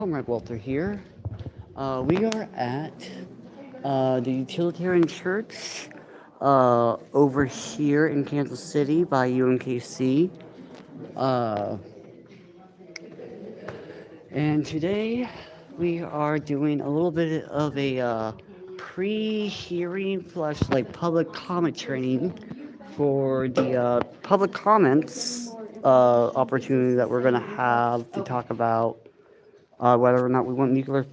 Comrade Walter here. We are at the Utilitarian Church over here in Kansas City by UMKC. Uh, and today we are doing a little bit of a pre-hearing plus like public comment training for the public comments opportunity that we're going to have to talk about whether or not we want nuclear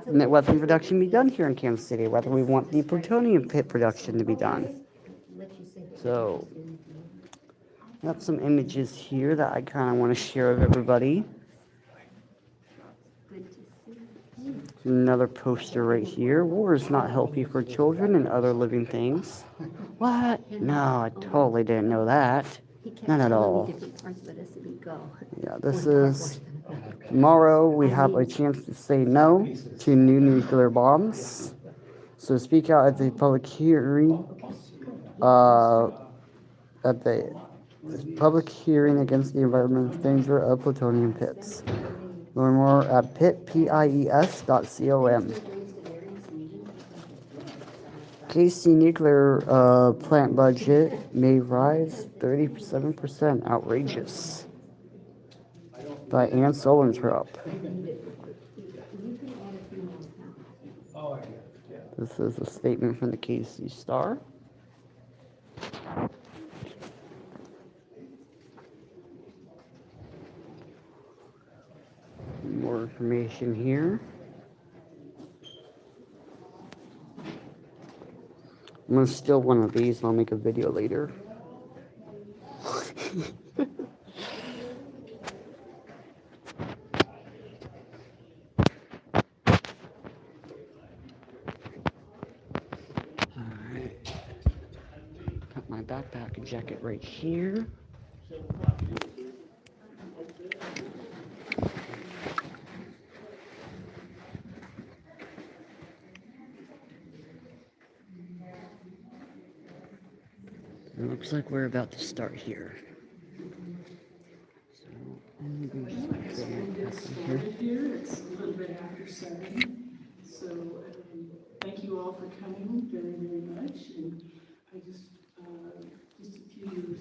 weapon production to be done here in Kansas City, whether we want the plutonium pit production to be done. So, I have some images here that I kind of want to share with everybody. Another poster right here. War is not healthy for children and other living things. What? No, I totally didn't know that. Not at all. Yeah, this is tomorrow. We have a chance to say no to new nuclear bombs. So speak out at the public hearing. At the public hearing against the environmental danger of plutonium pits. Learn more at pies.com. KC nuclear plant budget may rise 37%. Outrageous. By Ann Solentrup. This is a statement from the KC Star. More information here. I'm gonna steal one of these and I'll make a video later. Alright. Got my backpack and jacket right here. It looks like we're about to start here. So here, it's a little bit after 7. So thank you all for coming very, very much. And I just a few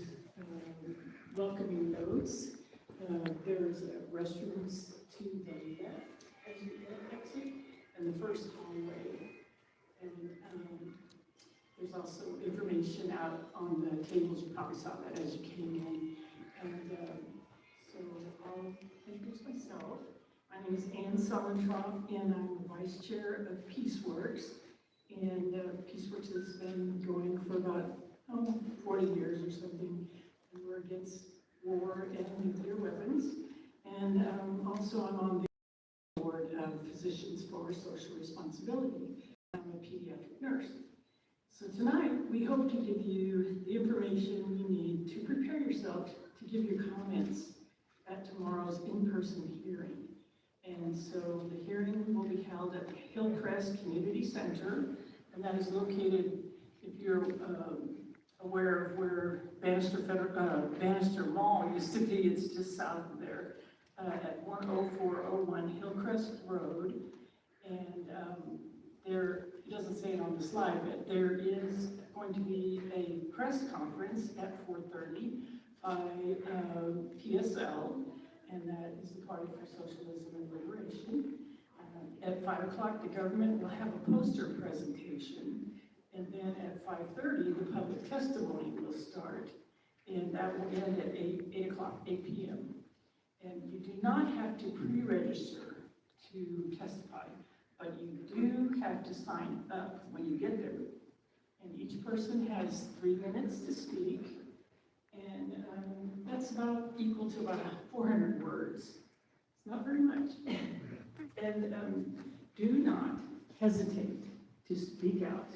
welcoming notes. There's restrooms to the left as you exit, and the first hallway. And there's also information out on the tables. You probably saw that as you came in. And so I'll introduce myself. My name is Ann Solentrup, and I'm the Vice Chair of PeaceWorks. And PeaceWorks has been going for about 40 years or something. And we're against war and nuclear weapons. And also I'm on the board of Physicians for Social Responsibility. I'm a pediatric nurse. So tonight, we hope to give you the information you need to prepare yourself to give your comments at tomorrow's in-person hearing. And so the hearing will be held at Hillcrest Community Center, and that is located, if you're aware of where Bannister Mall used to be, it's just south of there, at 10401 Hillcrest Road. And there, it doesn't say it on the slide, but there is going to be a press conference at 4:30 by PSL, and that is the Party for Socialism and Liberation. At 5 o'clock, the government will have a poster presentation, and then at 5:30, the public testimony will start, and that will end at 8 p.m. And you do not have to pre-register to testify, but you do have to sign up when you get there. And each person has 3 minutes to speak, and that's about equal to about 400 words. It's not very much. And do not hesitate to speak out.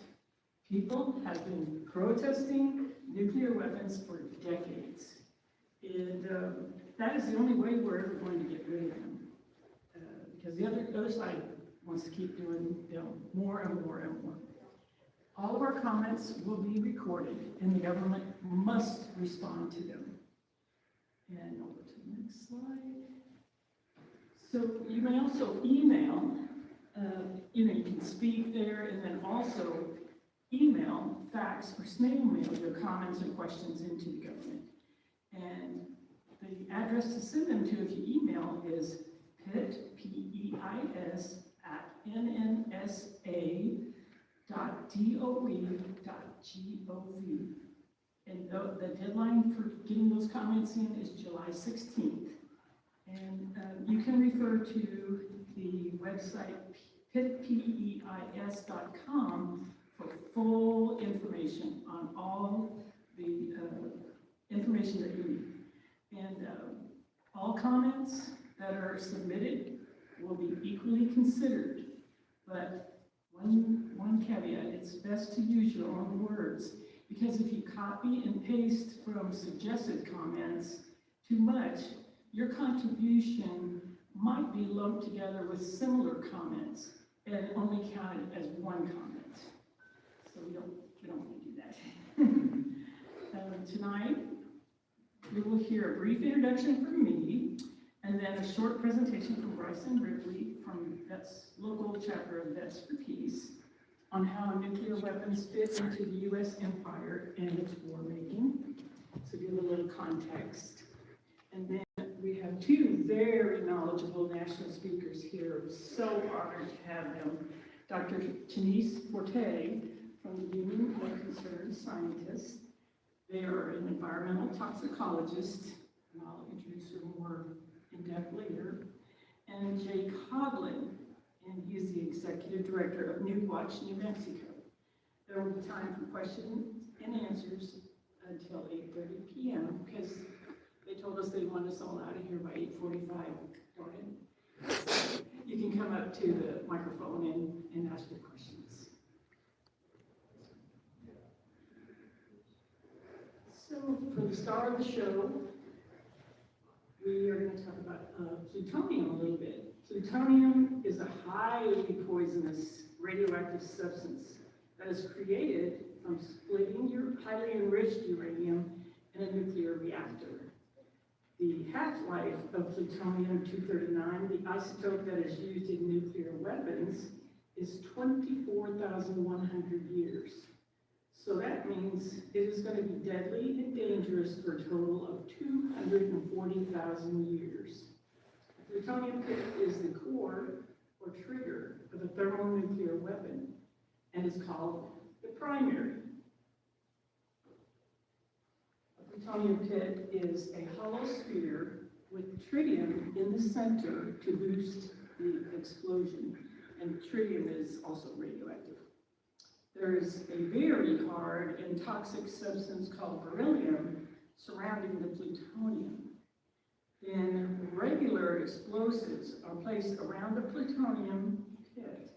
People have been protesting nuclear weapons for decades, and that is the only way we're ever going to get rid of them. Because the other side wants to keep doing, more and more and more. All of our comments will be recorded, and the government must respond to them. And over to the next slide. So you may also email, you can speak there, and then also email, fax, or snail mail your comments or questions into the government. And the address to send them to if you email is PEIS, P-E-I-S, @nnsa.doe.gov. And the deadline for getting those comments in is July 16th. And you can refer to the website pitpeis.com for full information on all the information that you need. And all comments that are submitted will be equally considered. But one caveat, it's best to use your own words, because if you copy and paste from suggested comments too much, your contribution might be lumped together with similar comments and only counted as one comment. So we don't want to do that. Tonight, we will hear a brief introduction from me, and then a short presentation from Bryson Ripley from Vets local chapter of Vets for Peace on how nuclear weapons fit into the U.S. empire and its war making. So give a little context. And then we have two very knowledgeable national speakers here. So honored to have them. Dr. Denise Forte from the Union of Concerned Scientists. They are an environmental toxicologist, and I'll introduce her more in depth later. And Jay Coughlin, and he is the executive director of New Watch, New Mexico. There will be time for questions and answers until 8:30 p.m. because they told us they want us all out of here by 8:45. So you can come up to the microphone and ask your questions. So for the star of the show, we are going to talk about plutonium a little bit. Plutonium is a highly poisonous radioactive substance that is created from splitting your highly enriched uranium in a nuclear reactor. The half-life of plutonium-239, the isotope that is used in nuclear weapons, is 24,100 years. So that means it is going to be deadly and dangerous for a total of 240,000 years. The plutonium pit is the core or trigger of a thermonuclear weapon and is called the primary. A plutonium pit is a hollow sphere with tritium in the center to boost the explosion, and tritium is also radioactive. There is a very hard and toxic substance called beryllium surrounding the plutonium. Then regular explosives are placed around the plutonium pit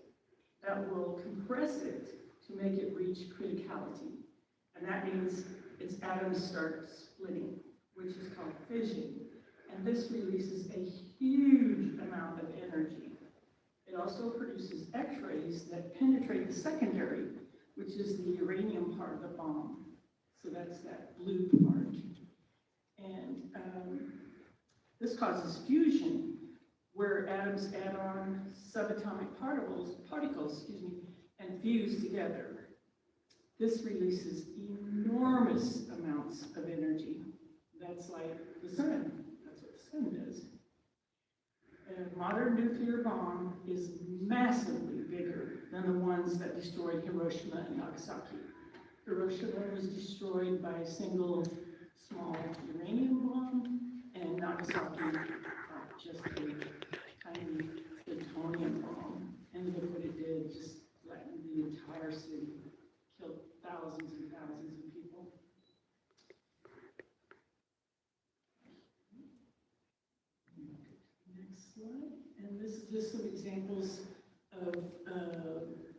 that will compress it to make it reach criticality. And that means its atoms start splitting, which is called fission. And this releases a huge amount of energy. It also produces X-rays that penetrate the secondary, which is the uranium part of the bomb. So that's that blue part. And this causes fusion, where atoms add on subatomic particles, and fuse together. This releases enormous amounts of energy. That's like the sun. That's what the sun does. A modern nuclear bomb is massively bigger than the ones that destroyed Hiroshima and Nagasaki. Hiroshima was destroyed by a single small uranium bomb, and Nagasaki just a tiny plutonium bomb. And look what it did, just flattened the entire city, killed thousands and thousands of people. Next slide. And this is just some examples of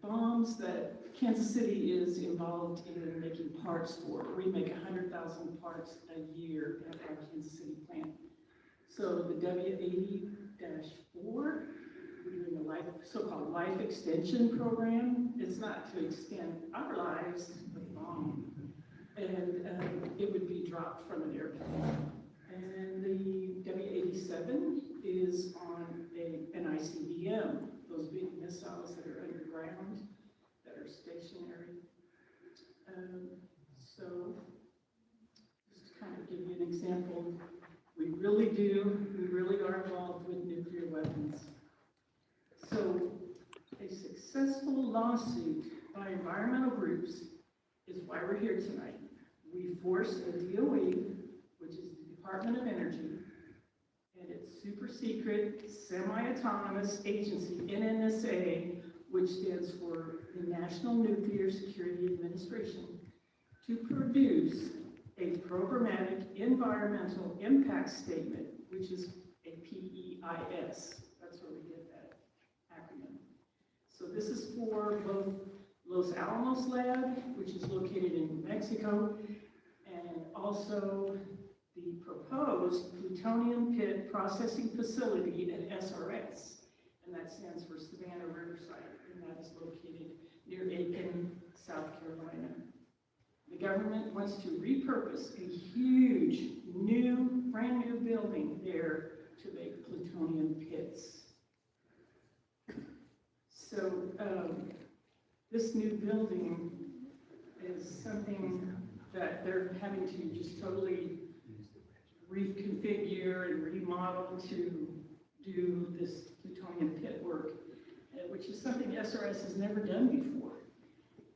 bombs that Kansas City is involved in making parts for. We make 100,000 parts a year at our Kansas City plant. So the W80-4, we're doing a so-called life extension program. It's not to extend our lives, but the bomb. And it would be dropped from an airplane. And the W87 is on a ICBM, those big missiles that are underground, that are stationary. So, just to kind of give you an example, we really are involved with nuclear weapons. So, a successful lawsuit by environmental groups is why we're here tonight. We forced the DOE, which is the Department of Energy, and its super secret, semi-autonomous agency, NNSA, which stands for the National Nuclear Security Administration, to produce a programmatic environmental impact statement, which is a PEIS. That's where we get that acronym. So this is for both Los Alamos Lab, which is located in New Mexico, and also the proposed Plutonium Pit Processing Facility at SRS, and that stands for Savannah Riverside, and that is located near Aiken, South Carolina. The government wants to repurpose a huge, brand new building there to make plutonium pits. So this new building is something that they're having to just totally reconfigure and remodel to do this plutonium pit work, which is something SRS has never done before.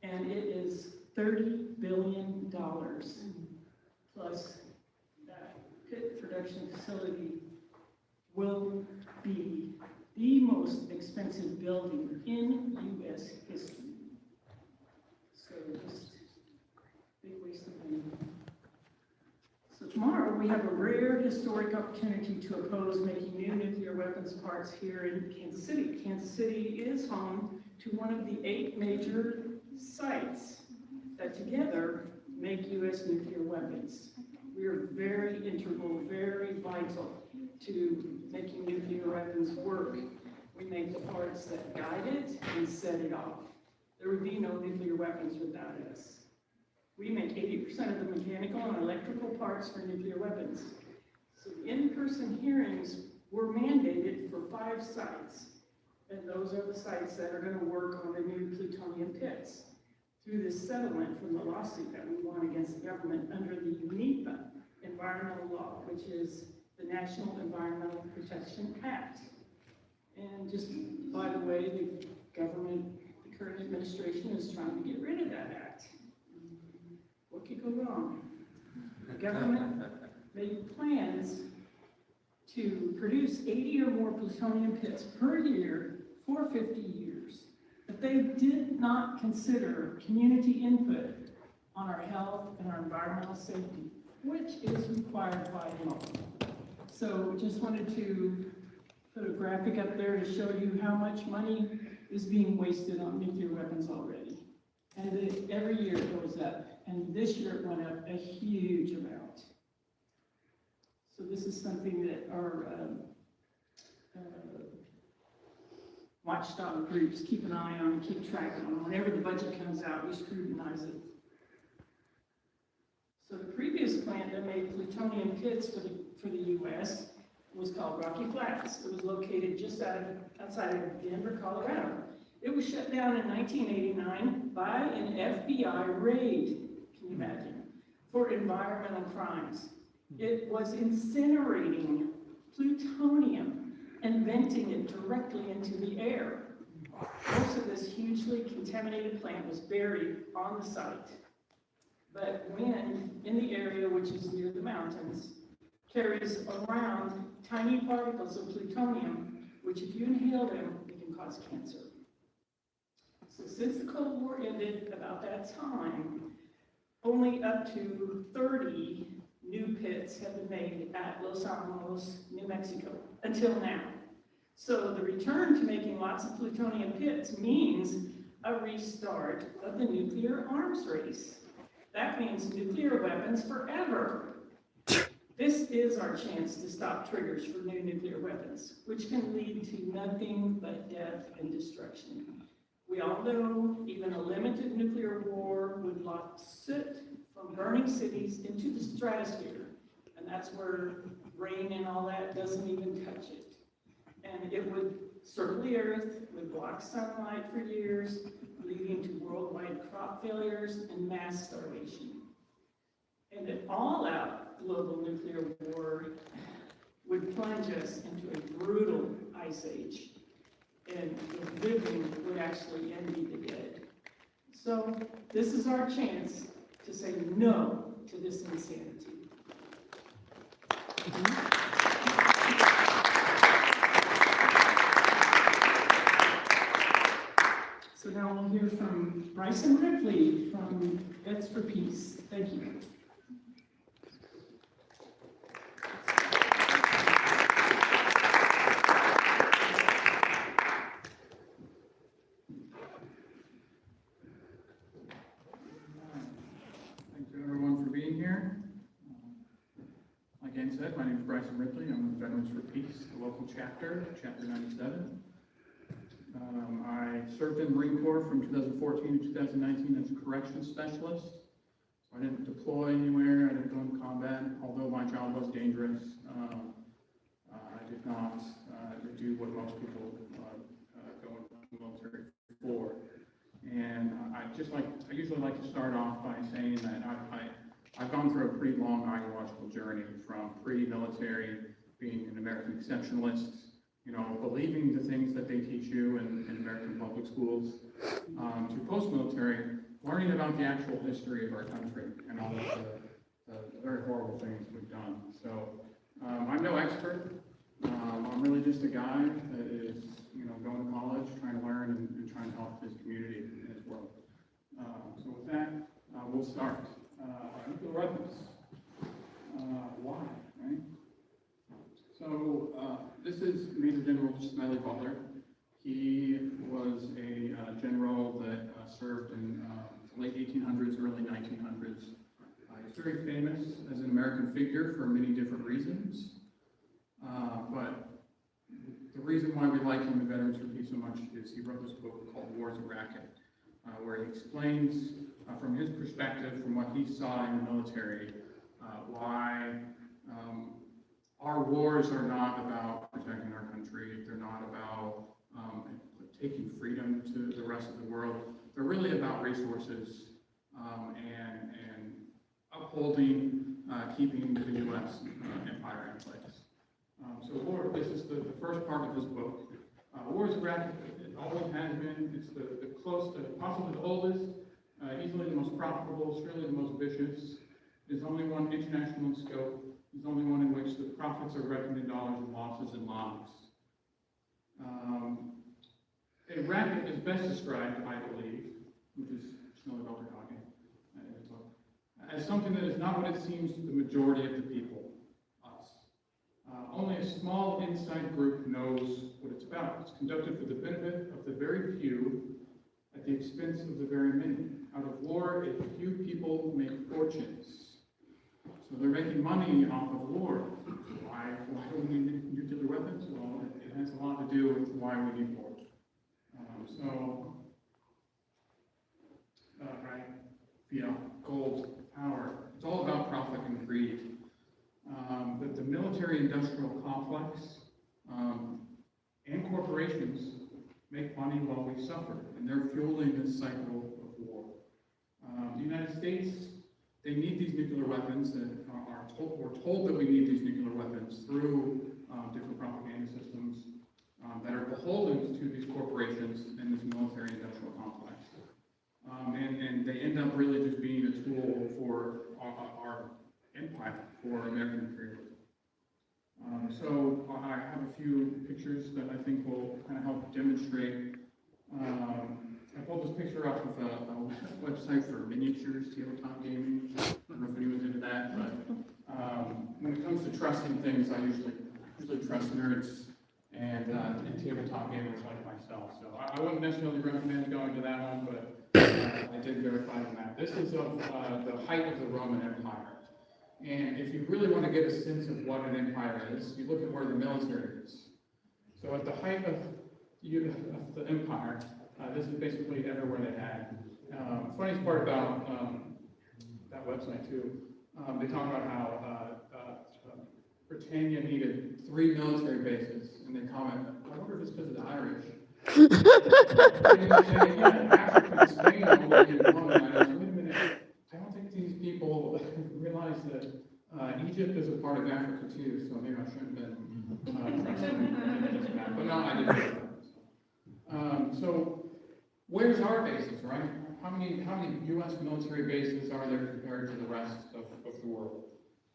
And it is $30 billion plus that pit production facility will be the most expensive building in U.S. history. So just big waste of money. So tomorrow we have a rare historic opportunity to oppose making new nuclear weapons parts here in Kansas City. Kansas City is home to one of the 8 major sites that together make U.S. nuclear weapons. We are very integral, very vital to making nuclear weapons work. We make the parts that guide it and set it off. There would be no nuclear weapons without us. We make 80% of the mechanical and electrical parts for nuclear weapons. So the in-person hearings were mandated for 5 sites, and those are the sites that are going to work on the new plutonium pits. Through this settlement from the lawsuit that we won against the government under the UNEPA environmental law, which is the National Environmental Protection Act. And just by the way, the current administration is trying to get rid of that act. What could go wrong? The government made plans to produce 80 or more plutonium pits per year for 50 years. But they did not consider community input on our health and our environmental safety, which is required by law. So just wanted to put a graphic up there to show you how much money is being wasted on nuclear weapons already. And every year it goes up, and this year it went up a huge amount. So this is something that our watchdog groups keep an eye on and keep track on. Whenever the budget comes out, we scrutinize it. So the previous plant that made plutonium pits for the U.S. was called Rocky Flats. It was located just outside of Denver, Colorado. It was shut down in 1989 by an FBI raid, can you imagine, for environmental crimes. It was incinerating plutonium and venting it directly into the air. Most of this hugely contaminated plant was buried on the site. But wind in the area, which is near the mountains, carries around tiny particles of plutonium, which if you inhale them, they can cause cancer. So since the Cold War ended about that time, only up to 30 new pits have been made at Los Alamos, New Mexico, until now. So the return to making lots of plutonium pits means a restart of the nuclear arms race. That means nuclear weapons forever. This is our chance to stop triggers for new nuclear weapons, which can lead to nothing but death and destruction. We all know even a limited nuclear war would lock soot from burning cities into the stratosphere, and that's where rain and all that doesn't even touch it. And it would circle the earth with block sunlight for years, leading to worldwide crop failures and mass starvation. And an all-out global nuclear war would plunge us into a brutal ice age, and the living would actually envy the dead. So this is our chance to say no to this insanity. So now we'll hear from Bryson Ripley from Vets for Peace. Thank you. Thank you everyone for being here. Like Ann said, my name is Bryson Ripley. I'm with Veterans for Peace, the local chapter, Chapter 97. I served in the Marine Corps from 2014 to 2019 as a corrections specialist. So I didn't deploy anywhere, I didn't go into combat, although my job was dangerous. I did not do what most people go into the military for. And I usually like to start off by saying that I've gone through a pretty long ideological journey from pre-military, being an American exceptionalist, believing the things that they teach you in American public schools, to post-military, learning about the actual history of our country and all of the very horrible things we've done. So I'm no expert. I'm really just a guy that is, going to college, trying to learn and trying to help his community and his world. So with that, we'll start. Nuclear weapons. Why, right? So this is Major General Smiley Butler. He was a general that served in the late 1800s, early 1900s. He's very famous as an American figure for many different reasons. But the reason why we like him in Veterans for Peace so much is he wrote this book called War's a Racket, where he explains from his perspective, from what he saw in the military, why our wars are not about protecting our country. They're not about taking freedom to the rest of the world. They're really about resources and upholding, keeping the U.S. empire in place. So war, this is the first part of his book. War is a racket. It always has been. It's the closest, possibly the oldest, easily the most profitable, surely the most vicious. It's only one international in scope. It's only one in which the profits are reckoned in dollars and losses in lives. A racket is best described, I believe, which is Shmuel Belter talking in his book, as something that is not what it seems to the majority of the people, us. Only a small inside group knows what it's about. It's conducted for the benefit of the very few at the expense of the very many. Out of war, a few people make fortunes. So they're making money off of war. Why do we need nuclear weapons? Well, it has a lot to do with why we need war. Right, via gold, power. It's all about profit and greed. But the military-industrial complex and corporations make money while we suffer, and they're fueling this cycle of war. The United States, they need these nuclear weapons that we're told that we need these nuclear weapons through different propaganda systems that are beholden to these corporations and this military-industrial complex. And they end up really just being a tool for our empire, for American imperialism. So I have a few pictures that I think will kind of help demonstrate. I pulled this picture off of a website for miniatures, tabletop gaming. I don't know if anyone's into that, but when it comes to trusting things, I usually trust nerds and tabletop gamers like myself. So I wouldn't necessarily recommend going to that one, but I did verify on that. This is of the height of the Roman Empire. And if you really want to get a sense of what an empire is, you look at where the military is. So at the height of the empire, this is basically everywhere they had. Funniest part about that website too, they talk about how Britannia needed 3 military bases, and they comment I wonder if it's because of the Irish. And again, Africa and Spain are all in one, and I was, wait a minute, I don't think these people realize that Egypt is a part of Africa too, so maybe I shouldn't have been trusting that. But no, I didn't know that. So where's our bases, right? How many U.S. military bases are there compared to the rest of the world?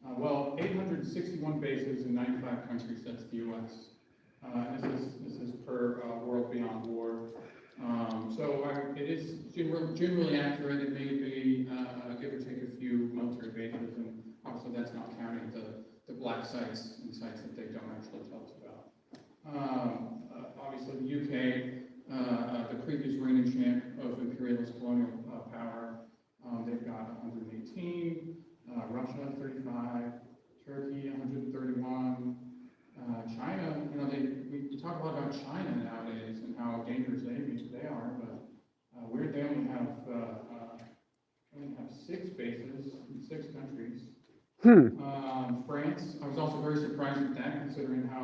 Well, 861 bases in 95 countries, that's the U.S. This is per World Beyond War. It is generally accurate. It may be give or take a few military bases, and obviously that's not counting the black sites and sites that they don't actually tell us about. Obviously, the UK, the previous reigning champ of imperialist colonial power, they've got 118. Russia 35, Turkey 131. China, we talk a lot about China nowadays and how dangerous they are, but they only have 6 bases in 6 countries. France, I was also very surprised with that, considering how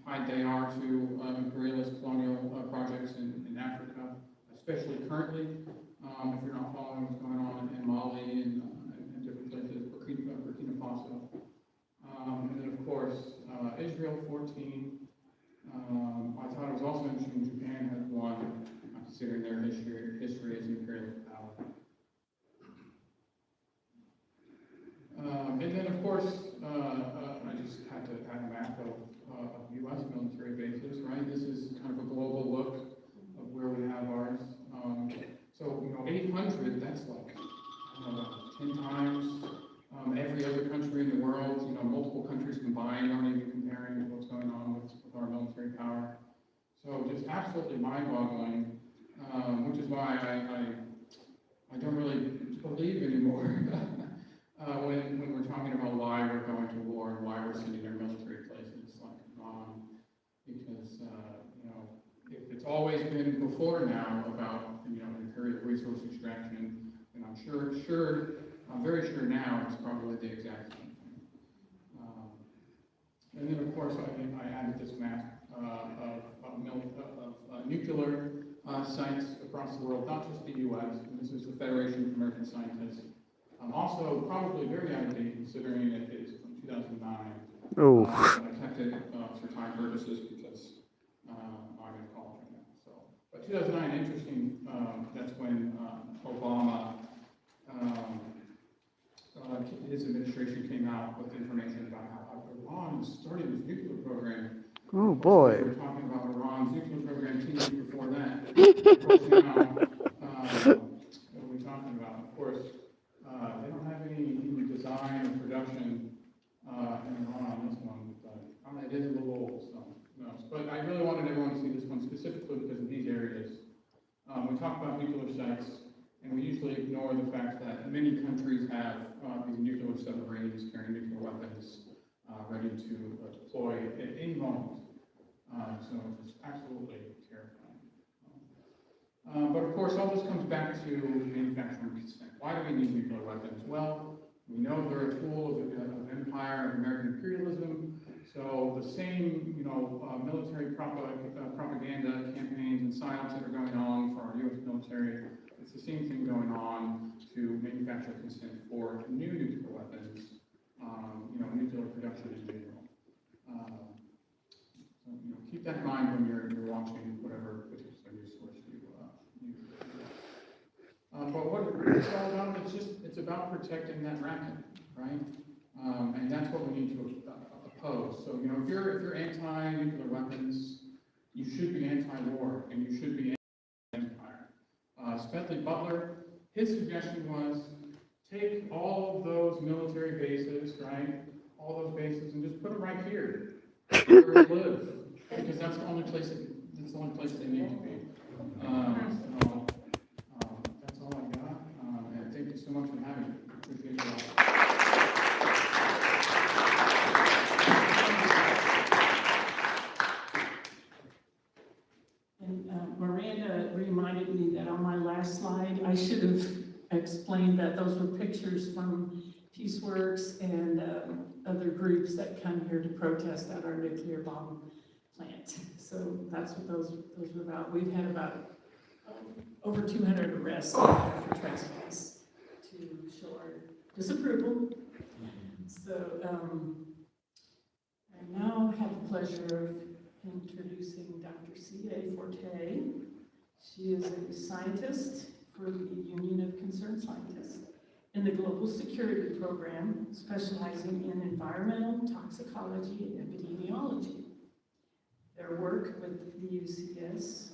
tied they are to imperialist colonial projects in Africa, especially currently. If you're not following what's going on in Mali and different places, Burkina Faso. And then, of course, Israel, 14. I thought it was also interesting Japan had 1, considering their history as imperialist power. And then, of course, I just had to add a map of U.S. military bases, right? This is kind of a global look of where we have ours. So, 800, that's like, I don't know, 10 times every other country in the world. Multiple countries combined aren't even comparing to what's going on with our military power. So just absolutely mind-boggling, which is why I don't really believe anymore when we're talking about why we're going to war and why we're sending our military places like Iran, because if it's always been before now about imperial resource extraction, and I'm very sure now it's probably the exact same thing. And then, of course, I added this map of nuclear sites across the world, not just the U.S. And this is the Federation of American Scientists. Also, probably very out of date, considering it is from 2009. Oh. I kept it for time purposes because I'm in college right now. But 2009, interesting. That's when Obama. His administration came out with information about how Iran was starting its nuclear program. Oh boy. We were talking about Iran's nuclear program 2 years before that. Of course, now, what are we talking about? Of course, they don't have any design or production in Iran on this one, but it is a little old, so who knows. But I really wanted everyone to see this one specifically because of these areas. We talk about nuclear sites, and we usually ignore the fact that many countries have these nuclear submarines carrying nuclear weapons ready to deploy at any moment. So it's absolutely terrifying. But of course, all this comes back to manufacturing consent. Why do we need nuclear weapons? Well, we know they're a tool of empire and American imperialism. So the same, military propaganda campaigns and psyops that are going on for our U.S. military, it's the same thing going on to manufacture consent for new nuclear weapons, nuclear production in general. So, keep that in mind when you're watching whatever particular news source you use. But what it's all about, it's about protecting that racket, right? And that's what we need to oppose. So, if you're anti-nuclear weapons, you should be anti-war, and you should be anti-empire. Smedley Butler, his suggestion was take all of those military bases, right? All those bases, and just put them right here, where they live, because that's the only place they need to be. That's all I got, and thank you so much for having me. Appreciate it all. And Miranda reminded me that on my last slide, I should have explained that those were pictures from PeaceWorks and other groups that come here to protest at our nuclear bomb plant. So that's what those were about. We've had about over 200 arrests for trespass to show our disapproval. So I now have the pleasure of introducing Dr. C.A. Forte. She is a scientist for the Union of Concerned Scientists in the Global Security Program, specializing in environmental toxicology and epidemiology. Their work with the UCS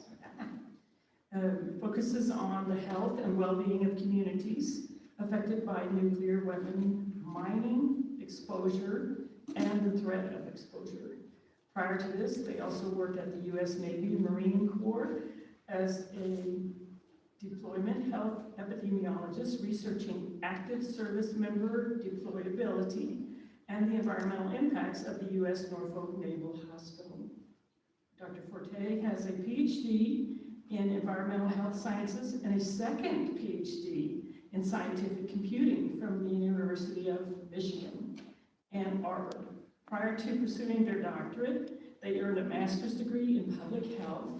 focuses on the health and well-being of communities affected by nuclear weapon mining, exposure, and the threat of exposure. Prior to this, they also worked at the U.S. Navy and Marine Corps as a deployment health epidemiologist researching active service member deployability and the environmental impacts of the U.S. Norfolk Naval Hospital. Dr. Forte has a PhD in environmental health sciences and a second PhD in scientific computing from the University of Michigan, Ann Arbor. Prior to pursuing their doctorate, they earned a master's degree in public health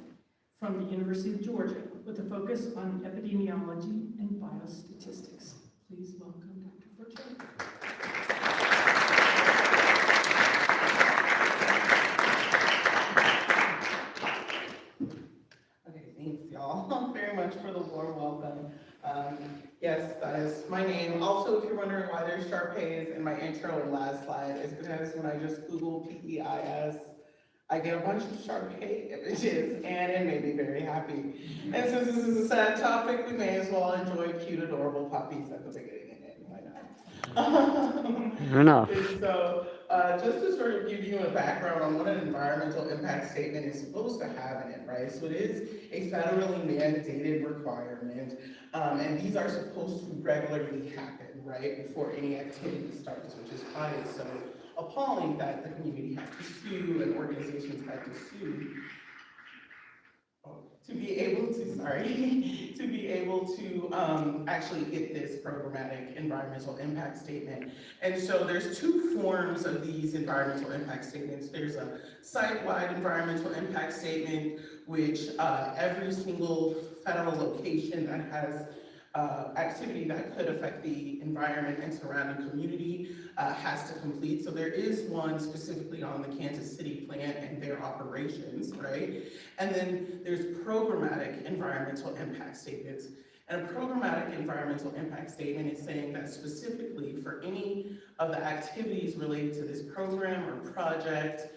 from the University of Georgia with a focus on epidemiology and biostatistics. Please welcome Dr. Forte. Okay, thanks y'all very much for the warm welcome. Yes, that is my name. Also, if you're wondering why there's Sharpays in my intro and last slide, it's because when I just Google PEIS, I get a bunch of Sharpay images, and it made me very happy. And since this is a sad topic, we may as well enjoy cute, adorable puppies at the beginning and end. Why not? Fair enough. And so, just to sort of give you a background on what an environmental impact statement is supposed to have in it, right? So it is a federally mandated requirement, and these are supposed to regularly happen, right, before any activity starts, which is why it's so appalling that the community had to sue and organizations had to sue to be able to, to be able to actually get this programmatic environmental impact statement. And so there's two forms of these environmental impact statements. There's a site-wide environmental impact statement, which every single federal location that has activity that could affect the environment and surrounding community has to complete. So there is one specifically on the Kansas City plant and their operations, right? And then there's programmatic environmental impact statements. And a programmatic environmental impact statement is saying that specifically for any of the activities related to this program or project,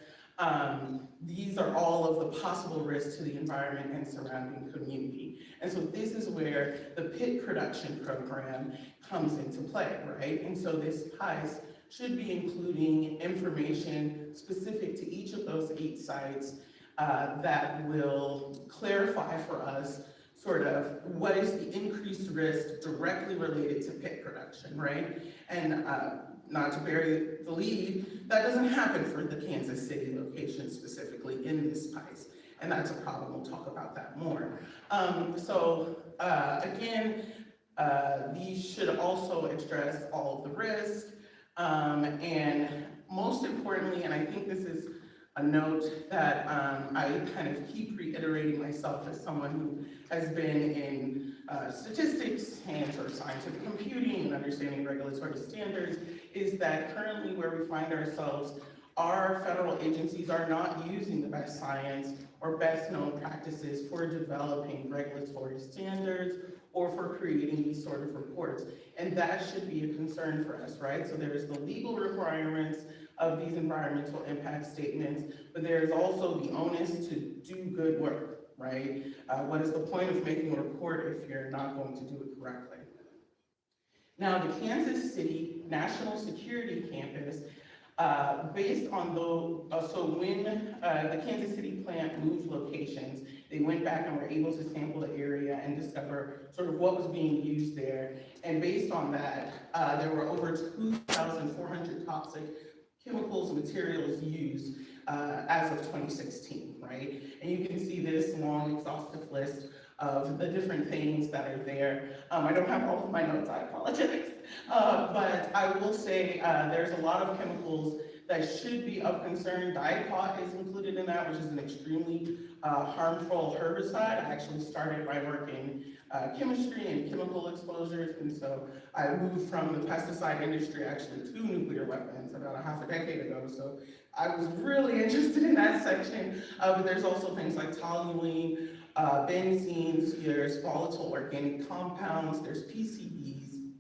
these are all of the possible risks to the environment and surrounding community. And so this is where the pit production program comes into play, right? And so this PICE should be including information specific to each of those 8 sites that will clarify for us sort of what is the increased risk directly related to pit production, right? And not to bury the lead, that doesn't happen for the Kansas City location specifically in this PICE, and that's a problem. We'll talk about that more. Again, these should also address all of the risk, and most importantly, and I think this is a note that I kind of keep reiterating myself as someone who has been in statistics and sort of scientific computing and understanding regulatory standards, is that currently where we find ourselves, our federal agencies are not using the best science or best known practices for developing regulatory standards or for creating these sort of reports. And that should be a concern for us, right? So there's the legal requirements of these environmental impact statements, but there's also the onus to do good work, right? What is the point of making a report if you're not going to do it correctly? Now, the Kansas City National Security Campus, based on when the Kansas City plant moved locations, they went back and were able to sample the area and discover sort of what was being used there. And based on that, there were over 2,400 toxic chemicals and materials used as of 2016, right? And you can see this long, exhaustive list of the different things that are there. I don't have all of my notes, I apologize. But I will say there's a lot of chemicals that should be of concern. Dicot is included in that, which is an extremely harmful herbicide. I actually started by working chemistry and chemical exposures, and so I moved from the pesticide industry actually to nuclear weapons about a half a decade ago. So I was really interested in that section, but there's also things like toluene, benzenes, there's volatile organic compounds, there's PCBs,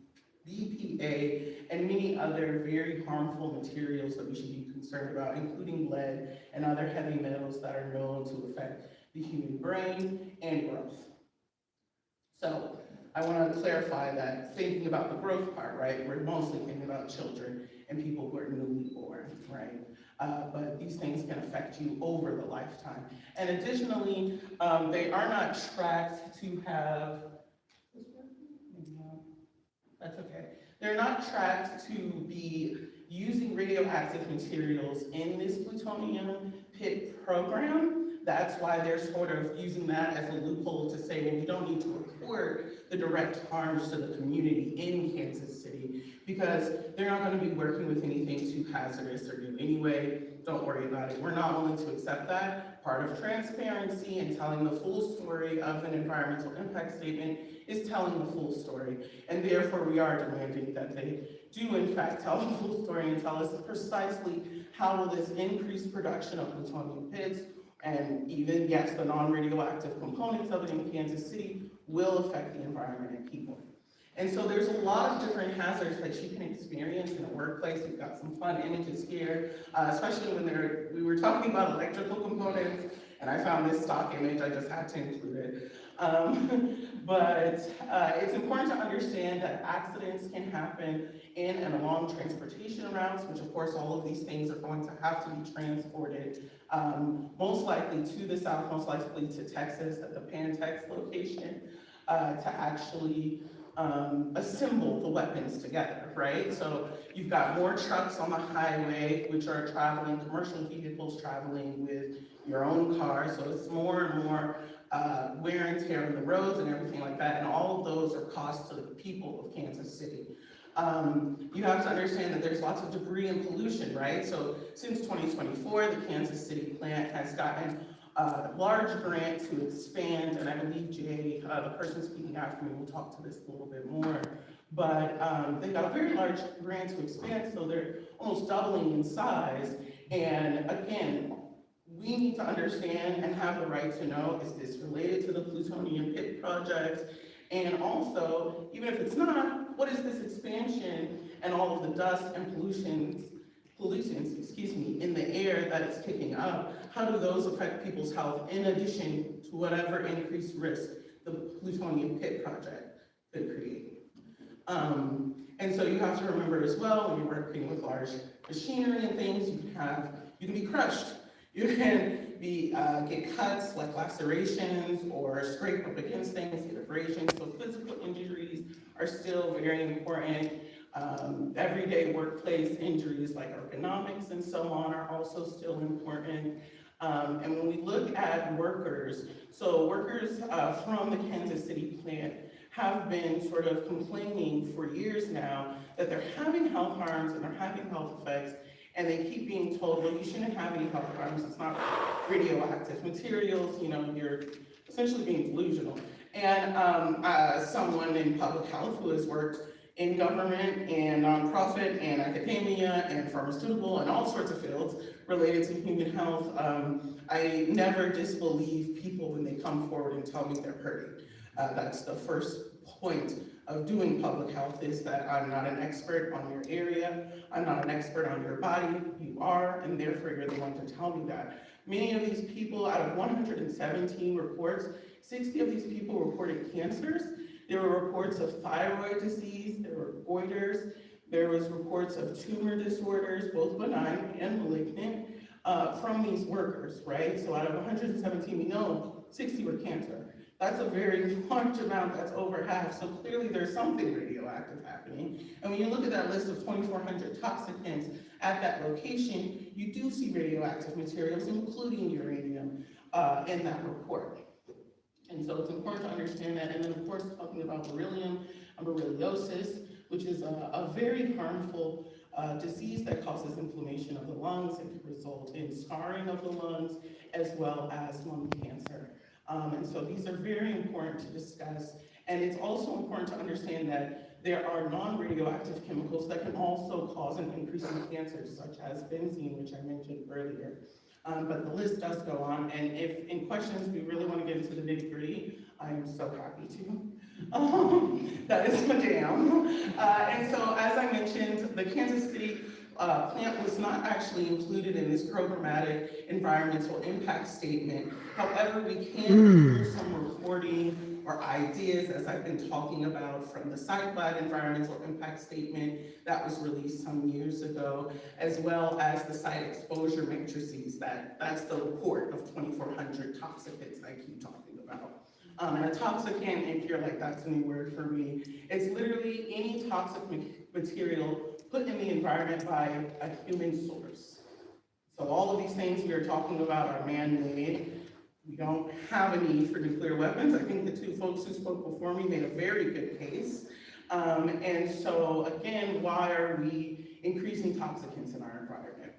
BPA, and many other very harmful materials that we should be concerned about, including lead and other heavy metals that are known to affect the human brain and growth. So I want to clarify that thinking about the growth part, right, we're mostly thinking about children and people who are newly born, right? But these things can affect you over the lifetime. And additionally, they are not tracked to have, that's okay. They're not tracked to be using radioactive materials in this plutonium pit program. That's why they're sort of using that as a loophole to say, well, we don't need to report the direct harms to the community in Kansas City because they're not going to be working with anything too hazardous or new anyway. Don't worry about it. We're not willing to accept that. Part of transparency and telling the full story of an environmental impact statement is telling the full story. And therefore, we are demanding that they do in fact tell the full story and tell us precisely how will this increased production of plutonium pits and even, yes, the non-radioactive components of it in Kansas City will affect the environment and people. And so there's a lot of different hazards that you can experience in the workplace. We've got some fun images here, especially when we were talking about electrical components, and I found this stock image, I just had to include it. But it's important to understand that accidents can happen in and along transportation routes, which of course all of these things are going to have to be transported, most likely to the south, most likely to Texas at the Pantex location, to actually assemble the weapons together, right? So you've got more trucks on the highway, which are traveling, commercial vehicles traveling with your own car, so it's more and more wear and tear on the roads and everything like that, and all of those are costs to the people of Kansas City. You have to understand that there's lots of debris and pollution, right? So since 2024, the Kansas City plant has gotten a large grant to expand, and I believe Jay, the person speaking after me, will talk to this a little bit more, but they got a very large grant to expand, so they're almost doubling in size, and again, we need to understand and have the right to know, is this related to the plutonium pit project? And also, even if it's not, what is this expansion and all of the dust and pollutants, in the air that it's kicking up? How do those affect people's health in addition to whatever increased risk the plutonium pit project could create? And so you have to remember as well, when you're working with large machinery and things, you can be crushed. You can get cuts like lacerations or scrape up against things, get abrasions. So physical injuries are still very important. Everyday workplace injuries like ergonomics and so on are also still important. And when we look at workers, so workers from the Kansas City plant have been sort of complaining for years now that they're having health harms and they're having health effects, and they keep being told, well, you shouldn't have any health harms, it's not radioactive materials, you know, you're essentially being delusional. And someone in public health who has worked in government and nonprofit and academia and pharmaceutical and all sorts of fields related to human health, I never disbelieve people when they come forward and tell me they're hurting. That's the first point of doing public health, is that I'm not an expert on your area, I'm not an expert on your body, you are, and therefore you're the one to tell me that. Many of these people, out of 117 reports, 60 of these people reported cancers. There were reports of thyroid disease, there were goiters, there was reports of tumor disorders, both benign and malignant, from these workers, right? So out of 117, we know 60 were cancer. That's a very large amount, that's over half, so clearly there's something radioactive happening. And when you look at that list of 2,400 toxicants at that location, you do see radioactive materials, including uranium, in that report. And so it's important to understand that. And then of course, talking about beryllium and berylliosis, which is a very harmful disease that causes inflammation of the lungs and can result in scarring of the lungs as well as lung cancer. And so these are very important to discuss. And it's also important to understand that there are non-radioactive chemicals that can also cause an increase in cancers, such as benzene, which I mentioned earlier. But the list does go on, and if in questions we really want to get into the nitty-gritty, I am so happy to. That is my jam. And so, as I mentioned, the Kansas City plant was not actually included in this programmatic environmental impact statement. However, we can do some reporting or ideas, as I've been talking about, from the site-wide environmental impact statement that was released some years ago, as well as the site exposure matrices. That's the report of 2,400 toxicants I keep talking about. And a toxicant, if you're like, that's a new word for me, it's literally any toxic material put in the environment by a human source. So all of these things we are talking about are man-made. We don't have a need for nuclear weapons. I think the two folks who spoke before me made a very good case. And so again, why are we increasing toxicants in our environment?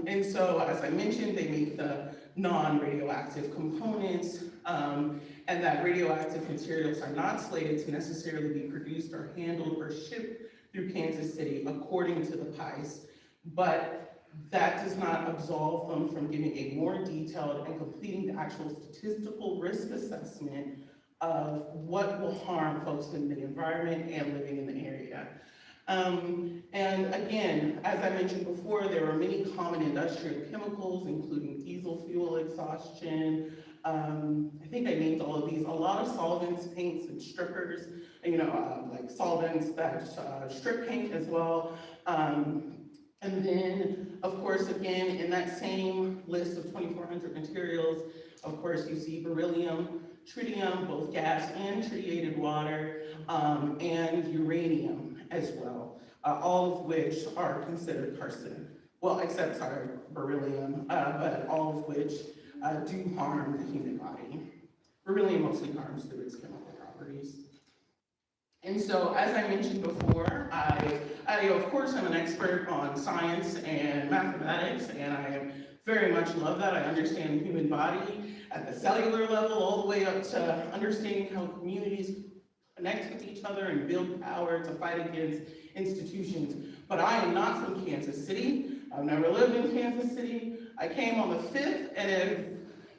And so, as I mentioned, they make the non-radioactive components, and that radioactive materials are not slated to necessarily be produced or handled or shipped through Kansas City according to the PICE, but that does not absolve them from giving a more detailed and completing the actual statistical risk assessment of what will harm folks in the environment and living in the area. And again, as I mentioned before, there are many common industrial chemicals, including diesel fuel exhaustion. I think I named all of these. A lot of solvents, paints, and strippers, like solvents that strip paint as well. And then, of course, again, in that same list of 2,400 materials, of course, you see beryllium, tritium, both gas and tritiated water, and uranium as well, all of which are considered carcinogenic. Well, except, sorry, beryllium, but all of which do harm the human body. Beryllium mostly harms through its chemical properties. And so, as I mentioned before, I of course, I'm an expert on science and mathematics, and I very much love that. I understand the human body at the cellular level, all the way up to understanding how communities connect with each other and build power to fight against institutions. But I am not from Kansas City. I've never lived in Kansas City. I came on the 5th and have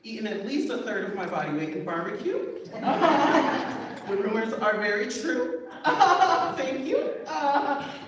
eaten at least a third of my body weight in barbecue. The rumors are very true. Thank you.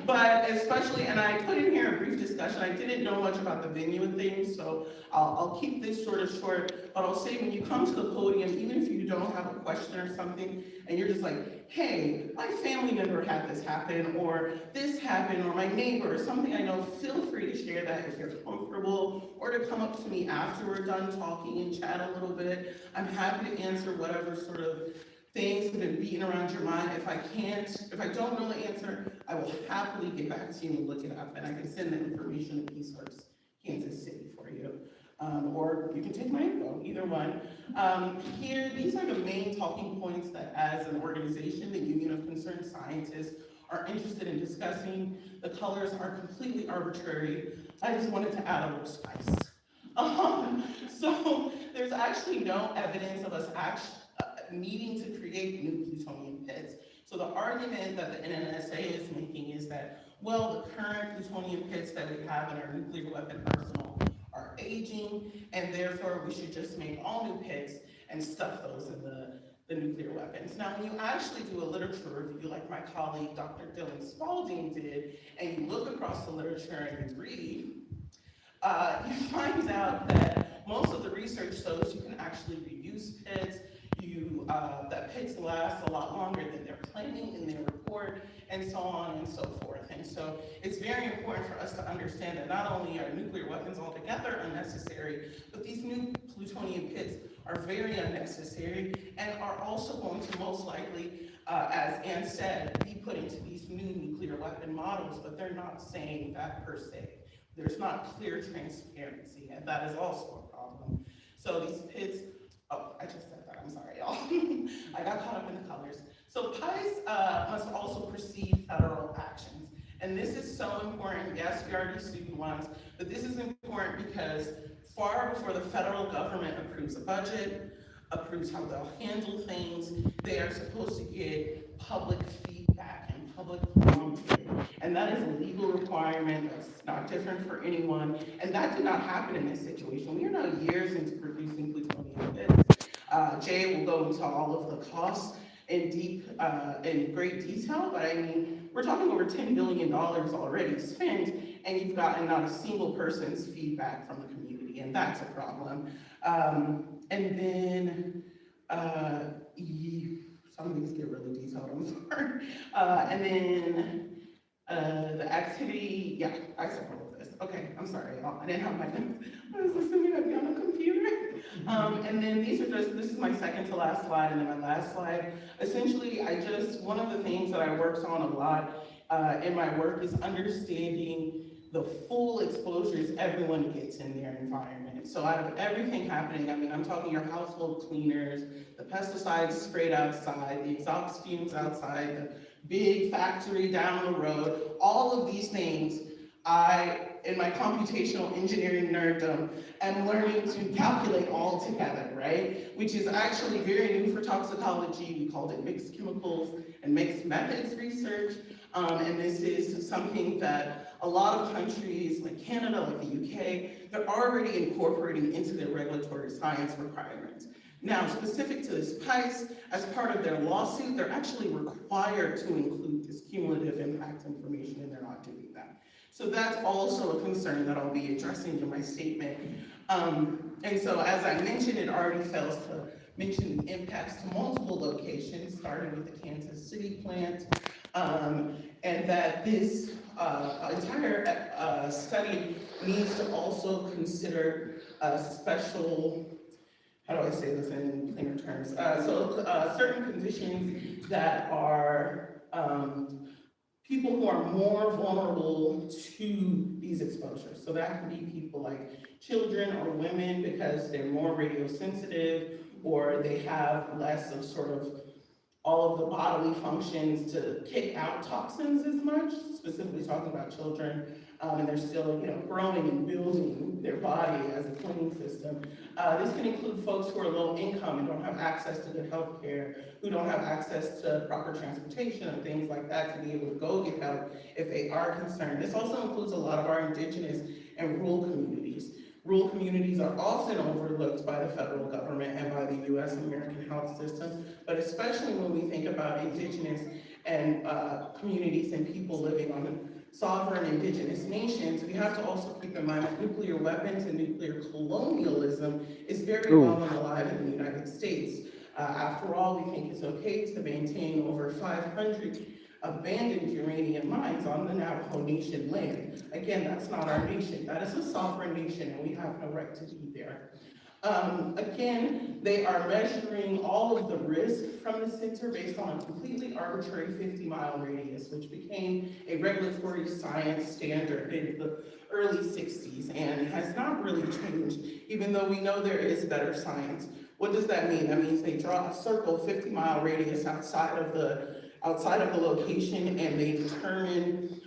But especially, and I put in here a brief discussion. I didn't know much about the venue and things, so I'll keep this sort of short. But I'll say, when you come to the podium, even if you don't have a question or something, and you're just like, hey, my family member had this happen, or this happened, or my neighbor, or something I know, feel free to share that if you're comfortable, or to come up to me after we're done talking and chat a little bit. I'm happy to answer whatever sort of things have been beating around your mind. If I don't know the answer, I will happily get back to you and look it up, and I can send the information to Peace Works Kansas City for you. Or you can take my info, either one. Here, these are the main talking points that, as an organization, the Union of Concerned Scientists, are interested in discussing. The colors are completely arbitrary. I just wanted to add a little spice. So there's actually no evidence of us actually needing to create new plutonium pits. So the argument that the NNSA is making is that, well, the current plutonium pits that we have in our nuclear weapon arsenal are aging, and therefore we should just make all new pits and stuff those in the nuclear weapons. Now, when you actually do a literature review, like my colleague, Dr. Dylan Spalding did, and you look across the literature and you read, you find out that most of the research shows you can actually reuse pits. That pits last a lot longer than they're claiming in their report, and so on and so forth. And so it's very important for us to understand that not only are nuclear weapons altogether unnecessary, but these new plutonium pits are very unnecessary and are also going to most likely, as Ann said, be put into these new nuclear weapon models, but they're not saying that per se. There's not clear transparency, and that is also a problem. So these pits, oh, I just said that, I'm sorry, y'all. I got caught up in the colors. So PICE must also perceive federal actions. And this is so important. Yes, we already sued once, but this is important because far before the federal government approves a budget, approves how they'll handle things, they are supposed to get public feedback and public commentary. And that is a legal requirement that's not different for anyone. And that did not happen in this situation. We are now years into producing plutonium bits. Jay will go into all of the costs in great detail, but I mean, we're talking over $10 billion already spent, and you've gotten not a single person's feedback from the community, and that's a problem. And then, some of these get really detailed, I'm sorry. And then, the activity, yeah, I support this. Okay, I'm sorry, y'all. I didn't have my notes. I was assuming I'd be on the computer. And then this is my second to last slide, and then my last slide. Essentially, one of the things that I worked on a lot in my work is understanding the full exposures everyone gets in their environment. So out of everything happening, I mean, I'm talking your household cleaners, the pesticides sprayed outside, the exhaust fumes outside, the big factory down the road, all of these things, in my computational engineering nerddom, am learning to calculate all together, right? Which is actually very new for toxicology. We called it mixed chemicals and mixed methods research. And this is something that a lot of countries like Canada, like the UK, they're already incorporating into their regulatory science requirements. Now, specific to this PICE, as part of their lawsuit, they're actually required to include this cumulative impact information, and they're not doing that. So that's also a concern that I'll be addressing in my statement. And so as I mentioned, it already fails to mention the impacts to multiple locations, starting with the Kansas City plant, and that this entire study needs to also consider special, how do I say this in plainer terms? Certain conditions that are people who are more vulnerable to these exposures. So that can be people like children or women because they're more radiosensitive, or they have less of sort of all of the bodily functions to kick out toxins as much, specifically talking about children, and they're still, growing and building their body as a cleaning system. This can include folks who are low income and don't have access to good health care, who don't have access to proper transportation and things like that to be able to go get help if they are concerned. This also includes a lot of our indigenous and rural communities. Rural communities are often overlooked by the federal government and by the US American health system, but especially when we think about indigenous and communities and people living on sovereign indigenous nations, we have to also keep in mind that nuclear weapons and nuclear colonialism is very well and alive in the United States. After all, we think it's okay to maintain over 500 abandoned uranium mines on the Navajo Nation land. Again, that's not our nation. That is a sovereign nation, and we have no right to be there. Again, they are measuring all of the risk from the center based on a completely arbitrary 50-mile radius, which became a regulatory science standard in the early 60s and has not really changed, even though we know there is better science. What does that mean? That means they draw a circle 50-mile radius outside of the location, and they determine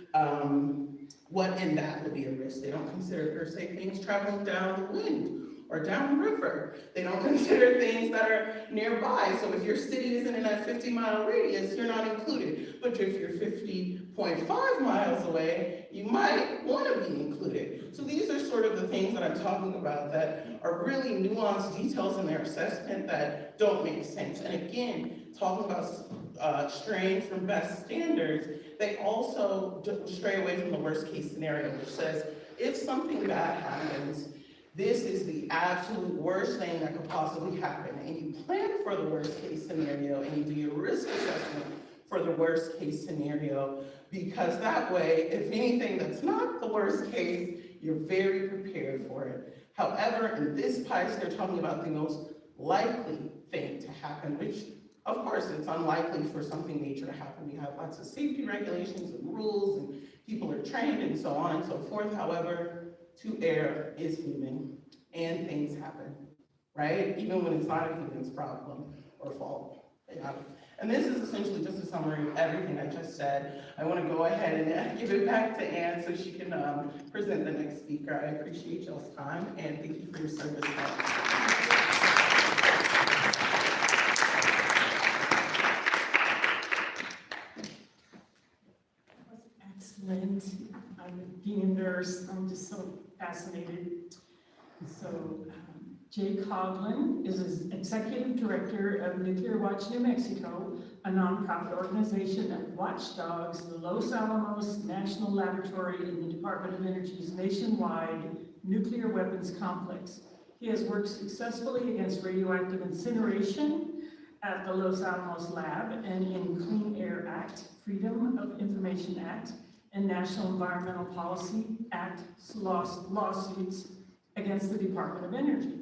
what in that would be a risk. They don't consider per se things traveling down the wind or down the river. They don't consider things that are nearby. So if your city isn't in that 50-mile radius, you're not included. But if you're 50.5 miles away, you might want to be included. So these are sort of the things that I'm talking about that are really nuanced details in their assessment that don't make sense. And again, talking about straying from best standards, they also stray away from the worst case scenario, which says, if something bad happens, this is the absolute worst thing that could possibly happen. And you plan for the worst case scenario, and you do your risk assessment for the worst case scenario, because that way, if anything that's not the worst case, you're very prepared for it. However, in this PICE, they're talking about the most likely thing to happen, which of course, it's unlikely for something major to happen. We have lots of safety regulations and rules, and people are trained and so on and so forth. However, to err is human, and things happen, right? Even when it's not a human's problem or fault. Yeah. And this is essentially just a summary of everything I just said. I want to go ahead and give it back to Ann so she can present the next speaker. I appreciate y'all's time and thank you for your service. Excellent. Being a nurse, I'm just so fascinated. So, Jay Coughlin is Executive Director of Nuclear Watch New Mexico, a nonprofit organization that watchdogs the Los Alamos National Laboratory in the Department of Energy's nationwide nuclear weapons complex. He has worked successfully against radioactive incineration at the Los Alamos Lab and in Clean Air Act, Freedom of Information Act, and National Environmental Policy Act lawsuits against the Department of Energy.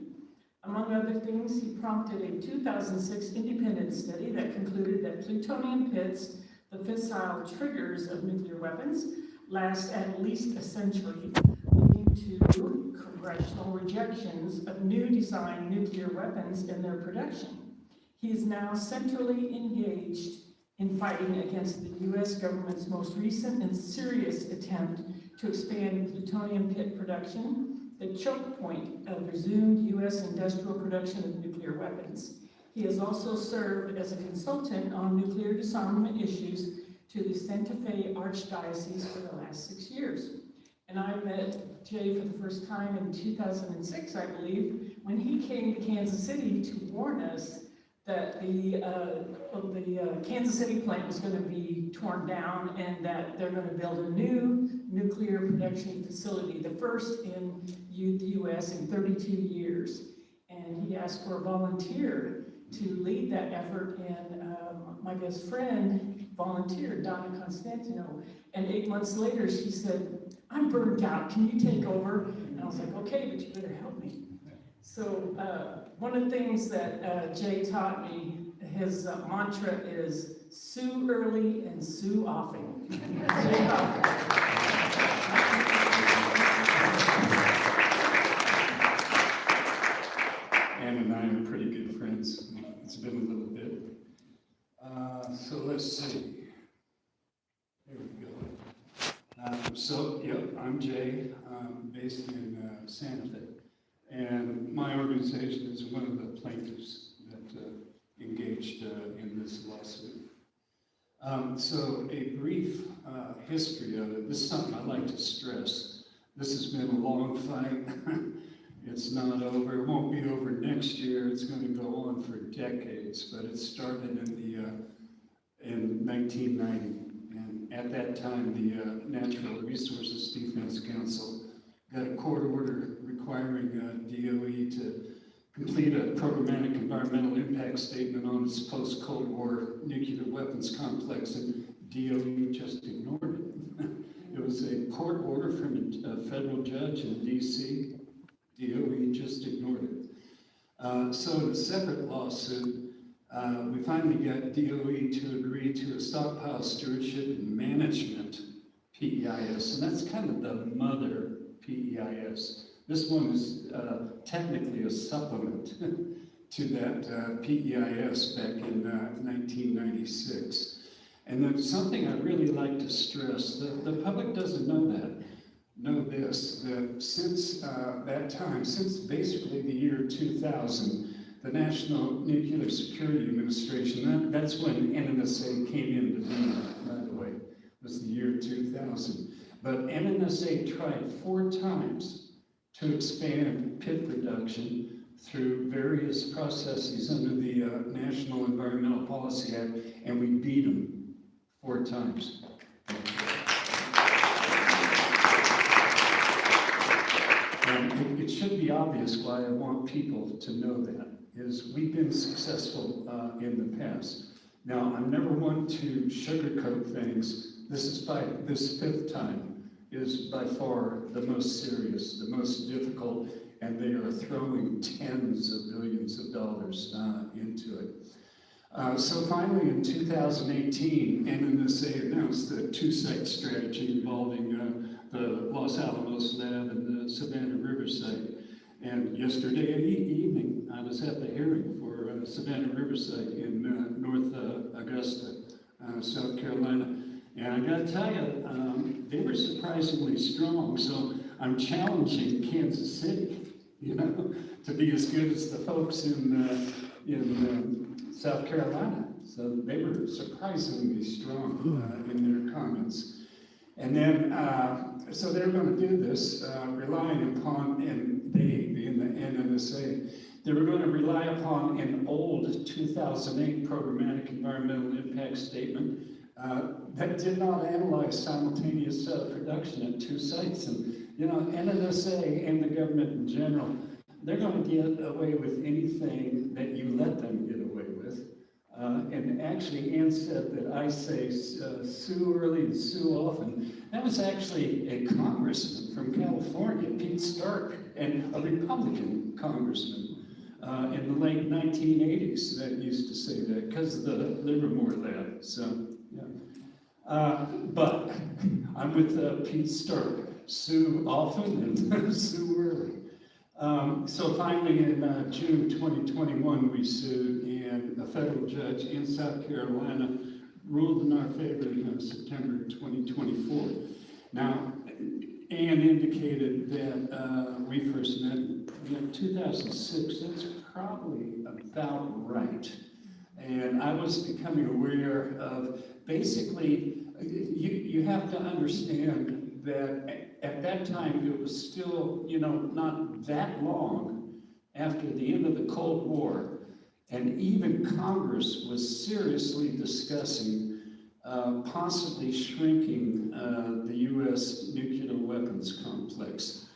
Among other things, he prompted a 2006 independent study that concluded that plutonium pits, the fissile triggers of nuclear weapons, last at least a century, leading to congressional rejections of new design nuclear weapons and their production. He is now centrally engaged in fighting against the U.S. government's most recent and serious attempt to expand plutonium pit production, the choke point of resumed U.S. industrial production of nuclear weapons. He has also served as a consultant on nuclear disarmament issues to the Santa Fe Archdiocese for the last 6 years. And I met Jay for the first time in 2006, I believe, when he came to Kansas City to warn us that the Kansas City plant was going to be torn down and that they're going to build a new nuclear production facility, the first in the U.S. in 32 years. And he asked for a volunteer to lead that effort, and my best friend volunteered, Donna Constantino. And 8 months later, she said, "I'm burnt out, can you take over?" And I was like, "Okay, but you better help me." So one of the things that Jay taught me, his mantra is sue early and sue often. Jay Coughlin. Ann and I are pretty good friends. It's been a little bit. So let's see. There we go. I'm Jay, based in Santa Fe. And my organization is one of the plaintiffs that engaged in this lawsuit. So a brief history of it. This is something I like to stress. This has been a long fight. It's not over. It won't be over next year. It's going to go on for decades. But it started in 1990. And at that time, the Natural Resources Defense Council got a court order requiring DOE to complete a programmatic environmental impact statement on its post-Cold War nuclear weapons complex, and DOE just ignored it. It was a court order from a federal judge in D.C. DOE just ignored it. So in a separate lawsuit, we finally got DOE to agree to a stockpile stewardship and management PEIS, and that's kind of the mother PEIS. This one is technically a supplement to that PEIS back in 1996. And then something I'd really like to stress, the public doesn't know this, that since that time, since basically the year 2000, the National Nuclear Security Administration, that's when NNSA came into being, by the way, was the year 2000. But NNSA tried 4 times to expand pit production through various processes under the National Environmental Policy Act, and we beat them 4 times. And it should be obvious why I want people to know that, is we've been successful in the past. Now, I'm never one to sugarcoat things. This 5th time is by far the most serious, the most difficult, and they are throwing tens of billions of dollars into it. So finally, in 2018, NNSA announced the 2-site strategy involving the Los Alamos lab and the Savannah River site. And yesterday evening, I was at the hearing for Savannah River site in North North Augusta, South Carolina. And I gotta tell you, they were surprisingly strong, so I'm challenging Kansas City, to be as good as the folks in South Carolina. So they were surprisingly strong in their comments. And then, so they're going to do this, relying upon, and they, being the NNSA, they were going to rely upon an old 2008 programmatic environmental impact statement that did not analyze simultaneous production at 2 sites. And, NNSA and the government in general, they're going to get away with anything that you let them get away with. And actually, Ann said that I say sue early and sue often. That was actually a congressman from California, Pete Stark, and a Republican congressman in the late 1980s that used to say that because of the Livermore lab. So, yeah. But I'm with Pete Stark. Sue often and sue early. So finally, in June 2021, we sued, and a federal judge in South Carolina ruled in our favor in September 2024. Now, Ann indicated that we first met in 2006. That's probably about right. And I was becoming aware of, basically, you have to understand that at that time it was still, not that long after the end of the Cold War, and even Congress was seriously discussing possibly shrinking the U.S. nuclear weapons complex.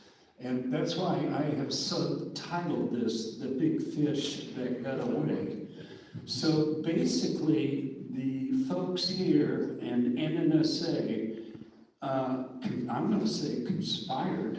And that's why I have subtitled this, "The Big Fish That Got Away." So basically, the folks here and NNSA, I'm going to say conspired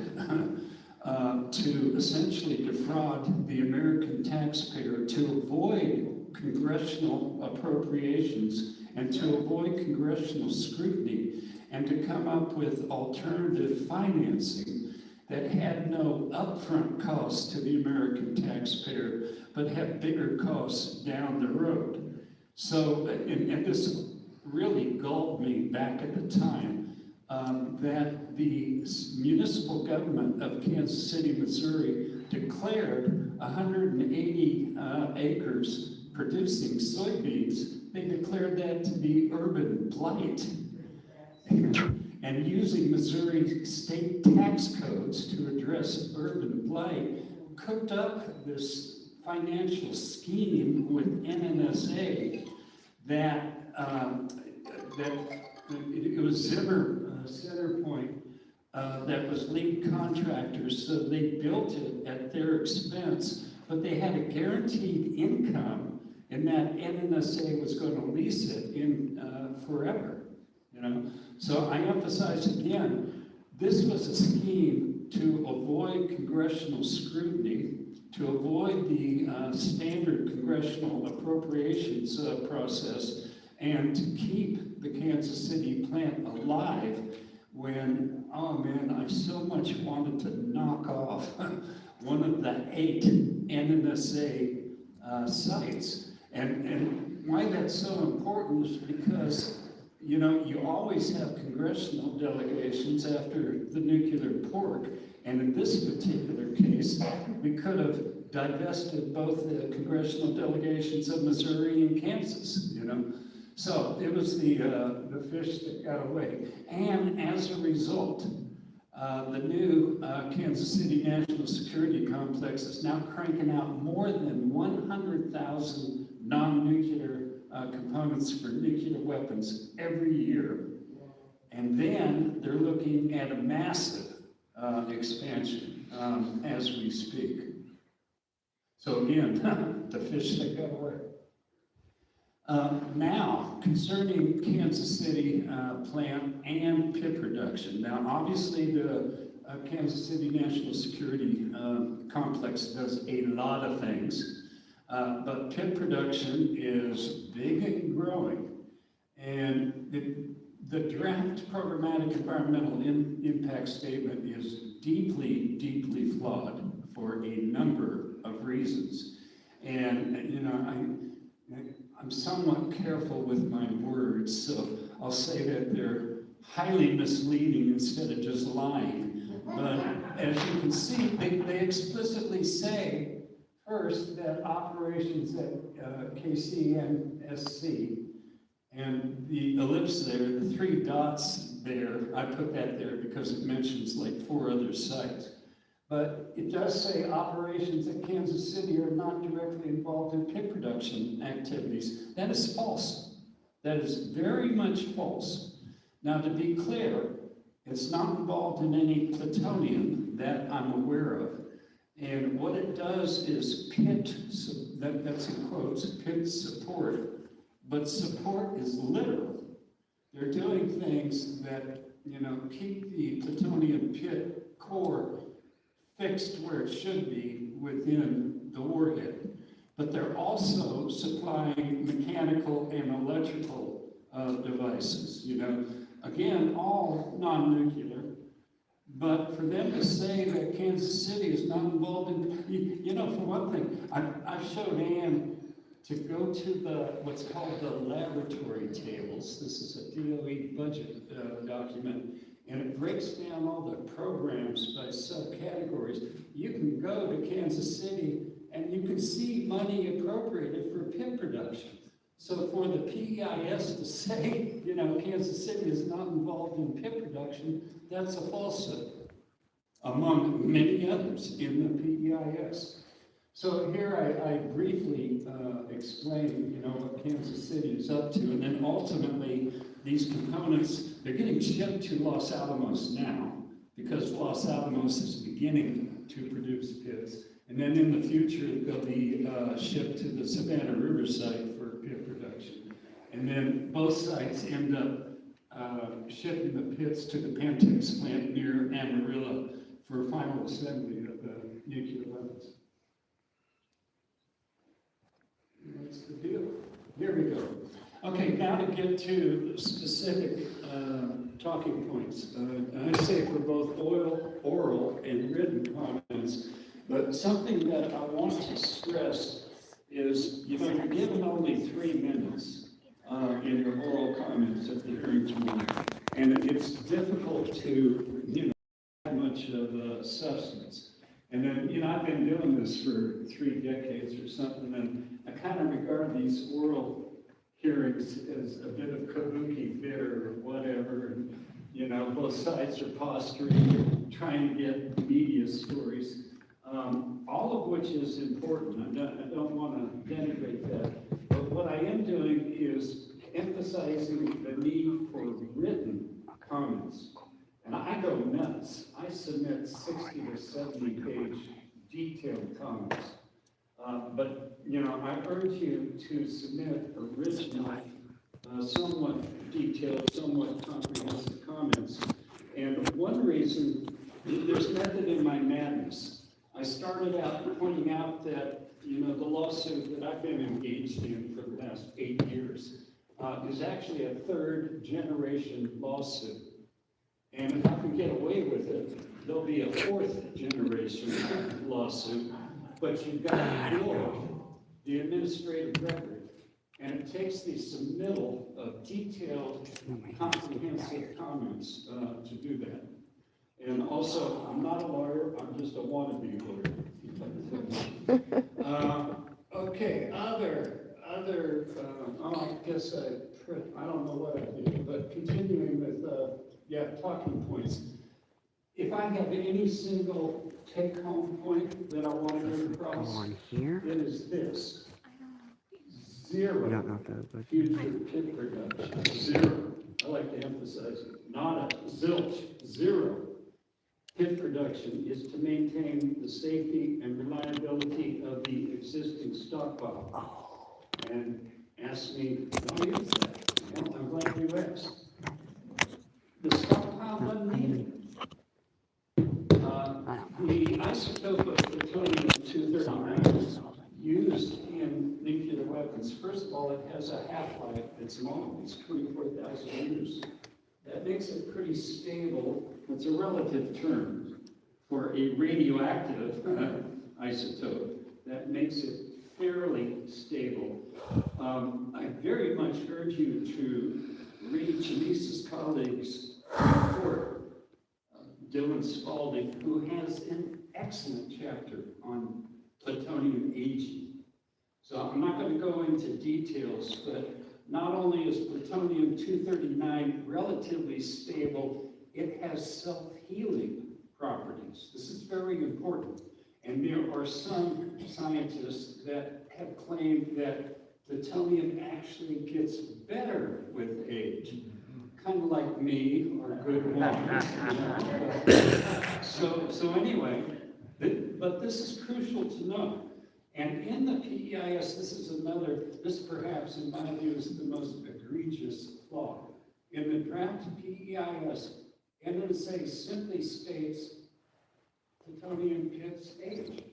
to essentially defraud the American taxpayer to avoid congressional appropriations and to avoid congressional scrutiny and to come up with alternative financing that had no upfront costs to the American taxpayer, but had bigger costs down the road. So, and this really galled me back at the time, that the municipal government of Kansas City, Missouri, declared 180 acres producing soybeans. They declared that to be urban blight. And using Missouri state tax codes to address urban blight, cooked up this financial scheme with NNSA that it was Centerpoint that was lead contractors, so they built it at their expense, but they had a guaranteed income, and that NNSA was going to lease it in forever. So I emphasize again, this was a scheme to avoid congressional scrutiny, to avoid the standard congressional appropriations process, and to keep the Kansas City plant alive when, oh man, I so much wanted to knock off one of the 8 NNSA sites. And why that's so important is because you always have congressional delegations after the nuclear pork, and in this particular case, we could have divested both the congressional delegations of Missouri and Kansas, So it was the fish that got away. And as a result, the new Kansas City National Security Complex is now cranking out more than 100,000 non-nuclear components for nuclear weapons every year. And then they're looking at a massive expansion as we speak. So again, the fish that got away. Now, concerning Kansas City plant and pit production. Now, obviously, the Kansas City National Security Complex does a lot of things, but pit production is big and growing. And the draft programmatic environmental impact statement is deeply, deeply flawed for a number of reasons. And, I'm I'm somewhat careful with my words, so I'll say that they're highly misleading instead of just lying. But as you can see, they explicitly say first that operations at KCNSC, and the ellipse there, the 3 dots there, I put that there because it mentions like 4 other sites. But it does say operations at Kansas City are not directly involved in pig production activities. That is false. That is very much false. Now, to be clear, it's not involved in any plutonium that I'm aware of. And what it does is pit, that's in quotes, pit support. But support is literal. They're doing things that, keep the plutonium pit core fixed where it should be within the warhead. But they're also supplying mechanical and electrical devices, again, all non-nuclear. But for them to say that Kansas City is not involved in, for one thing, I've showed Ann to go to what's called the laboratory tables. This is a DOE budget document, and it breaks down all the programs by subcategories. You can go to Kansas City and you can see money appropriated for pig production. So for the PEIS to say, Kansas City is not involved in pig production, that's a falsehood, among many others in the PEIS. So here I briefly explain, what Kansas City is up to, and then ultimately these components, they're getting shipped to Los Alamos now, because Los Alamos is beginning to produce pits, and then in the future they'll be shipped to the Savannah River site for pit production. And then both sites end up shipping the pits to the Pantex plant near Amarillo for final assembly of the nuclear weapons. What's the deal? Here we go. Okay, now to get to specific talking points. I say for both oral and written comments, but something that I want to stress is, you're given only 3 minutes in your oral comments at the hearing tonight, and it's difficult to, have much of substance. And then, I've been doing this for 3 decades or something, and I kind of regard these oral hearings as a bit of kabuki theater or whatever, and, both sides are posturing, trying to get media stories, all of which is important. I don't want to denigrate that, but what I am doing is emphasizing the need for written comments. And I go nuts. I submit 60 to 70 page detailed comments. But, I urge you to submit original, somewhat detailed, somewhat comprehensive comments. And one reason, there's method in my madness. I started out pointing out that, the lawsuit that I've been engaged in for the last 8 years is actually a 3rd generation lawsuit. And if I can get away with it, there'll be a 4th generation lawsuit, but you've got to build the administrative record, and it takes the submittal of detailed, comprehensive comments to do that. And also, I'm not a lawyer, I'm just a wannabe lawyer. Okay, I guess I don't know what I did, but continuing with, talking points. If I have any single take-home point that I want to get across, Go on here. it is this. We don't 0 know if that, but future pit production. 0. I like to emphasize it. Not a zilch. 0. Pit production is to maintain the safety and reliability of the existing stockpile. And ask me, why is that? Well, I'm glad you asked. The stockpile doesn't need it. The isotope of plutonium-239 used in nuclear weapons, first of all, it has a half-life that's long. It's 24,000 years. That makes it pretty stable. It's a relative term for a radioactive isotope. That makes it fairly stable. I very much urge you to read Janice's colleagues' report, Dylan Spalding, who has an excellent chapter on plutonium aging. So I'm not going to go into details, but not only is plutonium-239 relatively stable, it has self-healing properties. This is very important. And there are some scientists that have claimed that plutonium actually gets better with age, kind of like me or good wine. So anyway, but this is crucial to know. And in the PEIS, this perhaps in my view is the most egregious flaw. In the draft PEIS, NSA simply states plutonium pits age.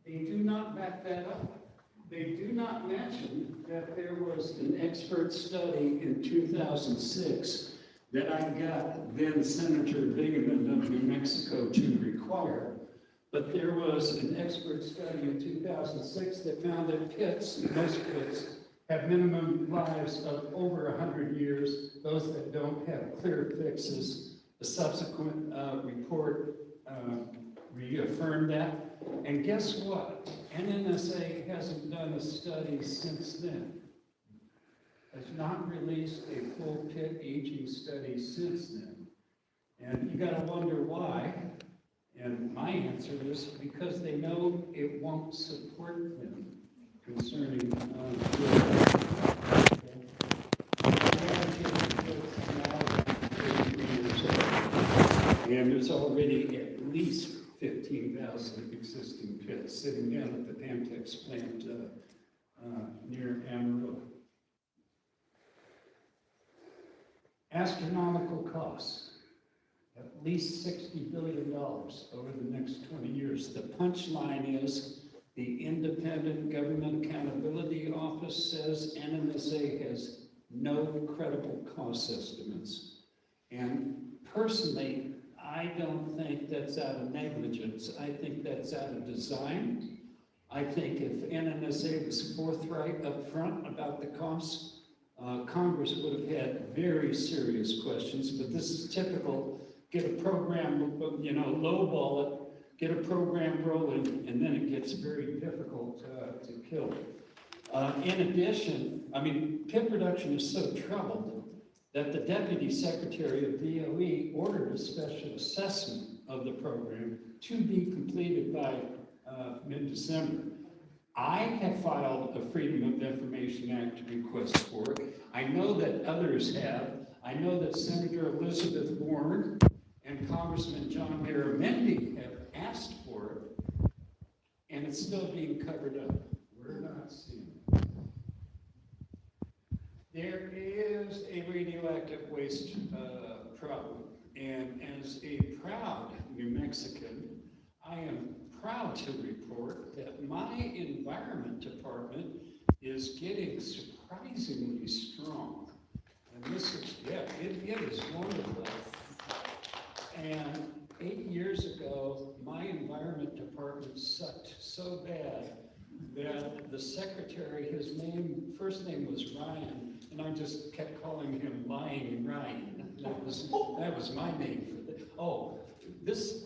They do not back that up. They do not mention that there was an expert study in 2006 that I got then Senator Bingaman of New Mexico to require. But there was an expert study in 2006 that found that most pits, have minimum lives of over 100 years. Those that don't have clear fixes. The subsequent report reaffirmed that. And guess what? NNSA hasn't done a study since then. Has not released a full pit aging study since then. And you gotta wonder why. And my answer is because they know it won't support them concerning and there's already at least 15,000 existing pits sitting down at the Pantex plant near Amarillo. Astronomical costs, at least $60 billion over the next 20 years. The punchline is the Independent Government Accountability Office says NNSA has no credible cost estimates. And personally, I don't think that's out of negligence. I think that's out of design. I think if NNSA was forthright up front about the costs, Congress would have had very serious questions, but this is typical. Get a program, lowball it, get a program rolling, and then it gets very difficult to kill. In addition, pit production is so troubled that the Deputy Secretary of DOE ordered a special assessment of the program to be completed by mid-December. I have filed a Freedom of Information Act request for it. I know that others have. I know that Senator Elizabeth Warren and Congressman John Garamendi have asked for it, and it's still being covered up. We're not seeing it. There is a radioactive waste problem, and as a proud New Mexican, I am proud to report that my environment department is getting surprisingly strong. And this is, it is wonderful. And 8 years ago, my environment department sucked so bad that the secretary, his first name was Ryan, and I just kept calling him Lying Ryan. That was my name for that. Oh, this,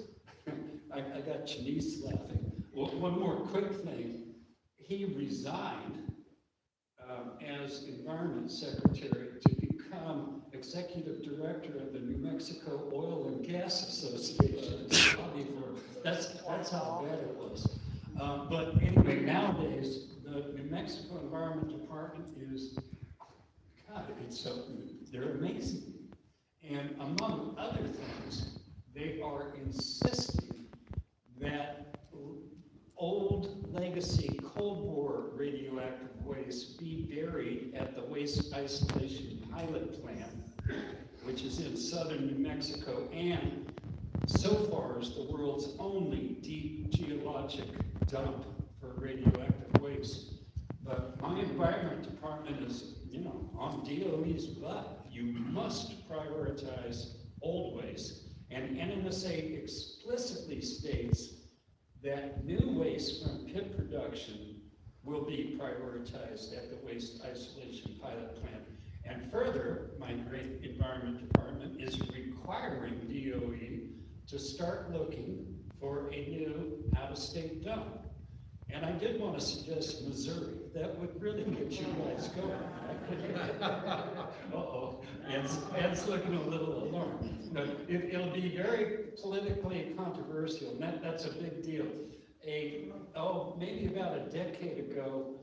I got Janice laughing. Well, one more quick thing. He resigned as environment secretary to become executive director of the New Mexico Oil and Gas Association. That's how bad it was. But anyway, nowadays, the New Mexico Environment Department is, they're amazing. And among other things, they are insisting that old legacy Cold War radioactive waste be buried at the Waste Isolation Pilot Plant, which is in southern New Mexico, and so far is the world's only deep geologic dump for radioactive waste. But my environment department is, on DOE's butt. You must prioritize old waste. And NNSA explicitly states that new waste from pit production will be prioritized at the waste isolation pilot plant. And further, my great environment department is requiring DOE to start looking for a new out-of-state dump. And I did want to suggest Missouri. That would really get you guys going. Uh-oh, Ed's looking a little alarmed. But it'll be very politically controversial, and that's a big deal. Maybe about a decade ago,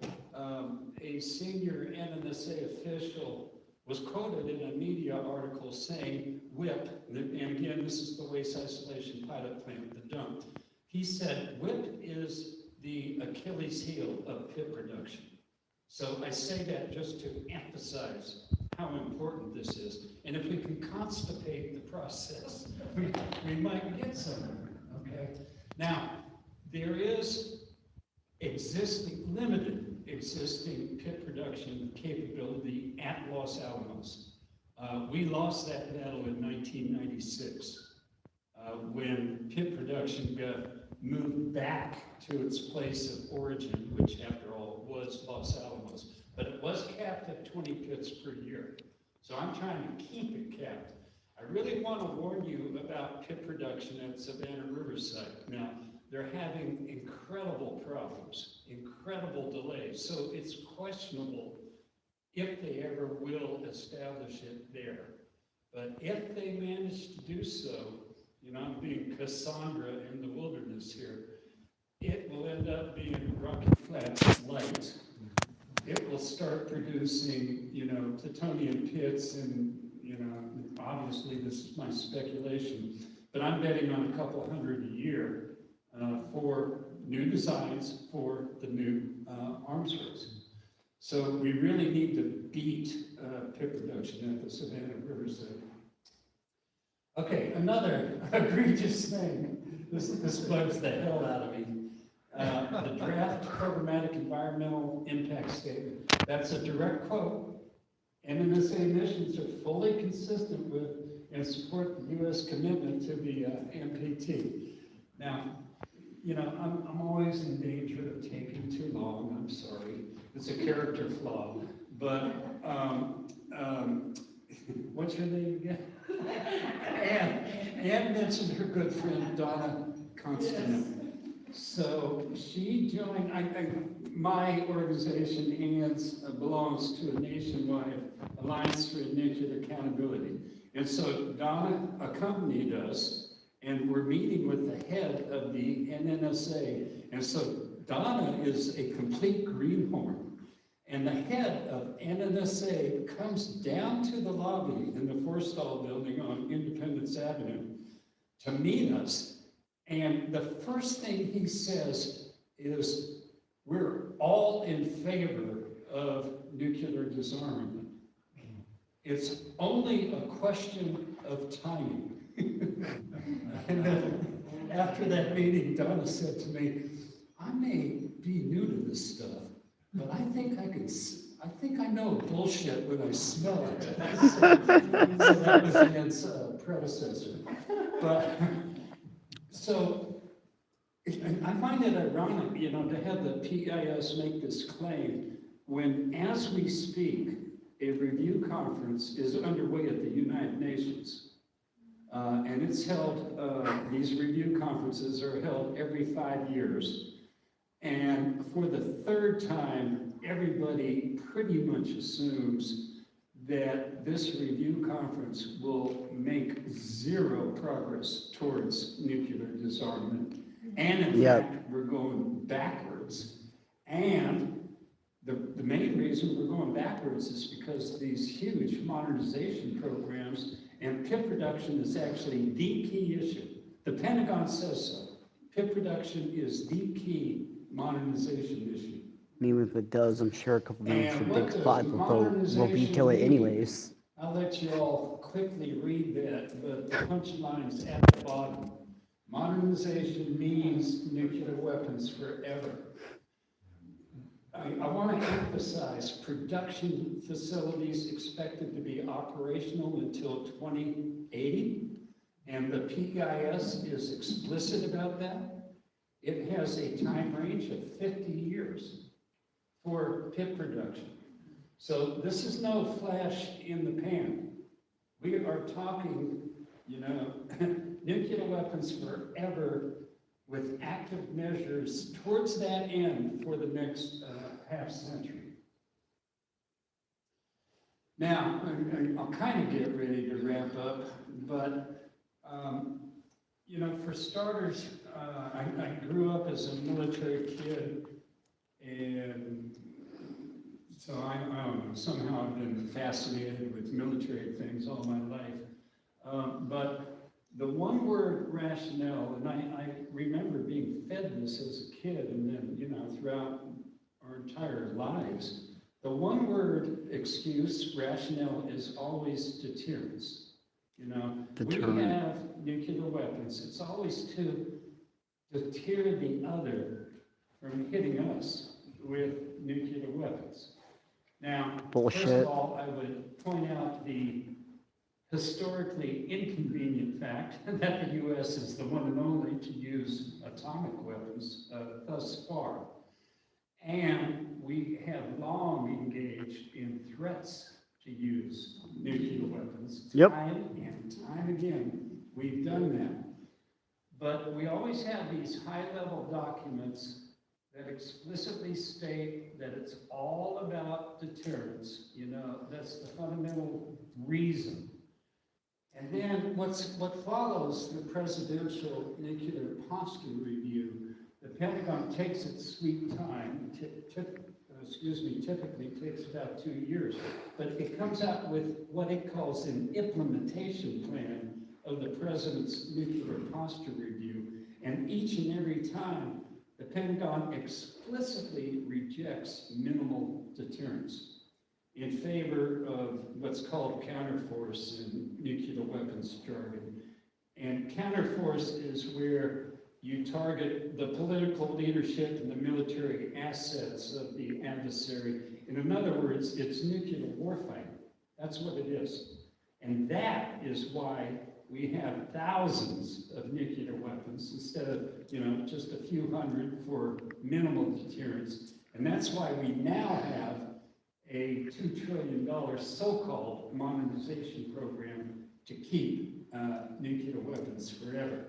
a senior NNSA official was quoted in a media article saying, WIP, and again, this is the waste isolation pilot plant, the dump. He said, WIP is the Achilles heel of pit production. So I say that just to emphasize how important this is. And if we can constipate the process, we might get somewhere, okay? Now, there is limited existing pit production capability at Los Alamos. We lost that battle in 1996 when pit production got moved back to its place of origin, which after all was Los Alamos. But it was capped at 20 pits per year. So I'm trying to keep it capped. I really want to warn you about pit production at Savannah Riverside. Now, they're having incredible problems, incredible delays. So it's questionable if they ever will establish it there. But if they manage to do so, I'm being Cassandra in the wilderness here, it will end up being Rocky Flats light. It will start producing, plutonium pits and, obviously this is my speculation, but I'm betting on a couple hundred a year for new designs for the new arms race. So we really need to beat pit production at the Savannah Riverside. Okay, another egregious thing. This bugs the hell out of me. The draft programmatic environmental impact statement. That's a direct quote. NNSA emissions are fully consistent with and support the U.S. commitment to the NPT. Now, I'm always in danger of taking too long. I'm sorry. It's a character flaw. But what's your name again? Anne mentioned her good friend Donna Constantine. So she joined, my organization, ANS, belongs to a nationwide Alliance for Nuclear Accountability. And so Donna accompanied us, and we're meeting with the head of the NNSA. And so Donna is a complete greenhorn. And the head of NNSA comes down to the lobby in the Forstall building on Independence Avenue to meet us. And the first thing he says is, we're all in favor of nuclear disarmament. It's only a question of timing. And then after that meeting, Donna said to me, I may be new to this stuff, but I think I know bullshit when I smell it. So that was Ann's predecessor. But so I find it ironic, to have the PIS make this claim when, as we speak, a review conference is underway at the United Nations. And it's held, these review conferences are held every 5 years. And for the third time, everybody pretty much assumes that this review conference will make zero progress towards nuclear disarmament. And in fact, we're going backwards. And the main reason we're going backwards is because these huge modernization programs and pit production is actually the key issue. The Pentagon says so. Pit production is the key modernization issue. Even if it does, I'm sure a couple minutes the Big Five will veto it anyways. I'll let you all quickly read that, but the punchline's at the bottom. Modernization means nuclear weapons forever. I want to emphasize production facilities expected to be operational until 2080, and the PIS is explicit about that. It has a time range of 50 years. for pip production. So this is no flash in the pan. We are talking, you know, nuclear weapons forever with active measures towards that end for the next half century. Now, I'll kind of get ready to wrap up, but, you know, for starters, I grew up as a military kid, and so I don't know, somehow I've been fascinated with military things all my life. But the one word rationale, and I remember being fed this as a kid, and then, you know, throughout our entire lives, the one word excuse, rationale, is always deterrence. You know, Deterrent. we have nuclear weapons. It's always to deter the other from hitting us with nuclear weapons. Now, first Bullshit. of all, I would point out the historically inconvenient fact that the U.S. is the one and only to use atomic weapons thus far. And we have long engaged in threats to use nuclear weapons. Yep. Time and time again, we've done that. But we always have these high-level documents that explicitly state that it's all about deterrence. You know, that's the fundamental reason. And then what follows the presidential nuclear posture review, the Pentagon takes its sweet time, typically takes about 2 years, but it comes out with what it calls an implementation plan of the president's nuclear posture review. And each and every time, the Pentagon explicitly rejects minimal deterrence in favor of what's called counterforce in nuclear weapons jargon. And counterforce is where you target the political leadership and the military assets of the adversary. In other words, it's nuclear warfighting. That's what it is. And that is why we have thousands of nuclear weapons instead of, you know, just a few hundred for minimal deterrence. And that's why we now have a $2 trillion so-called modernization program to keep nuclear weapons forever.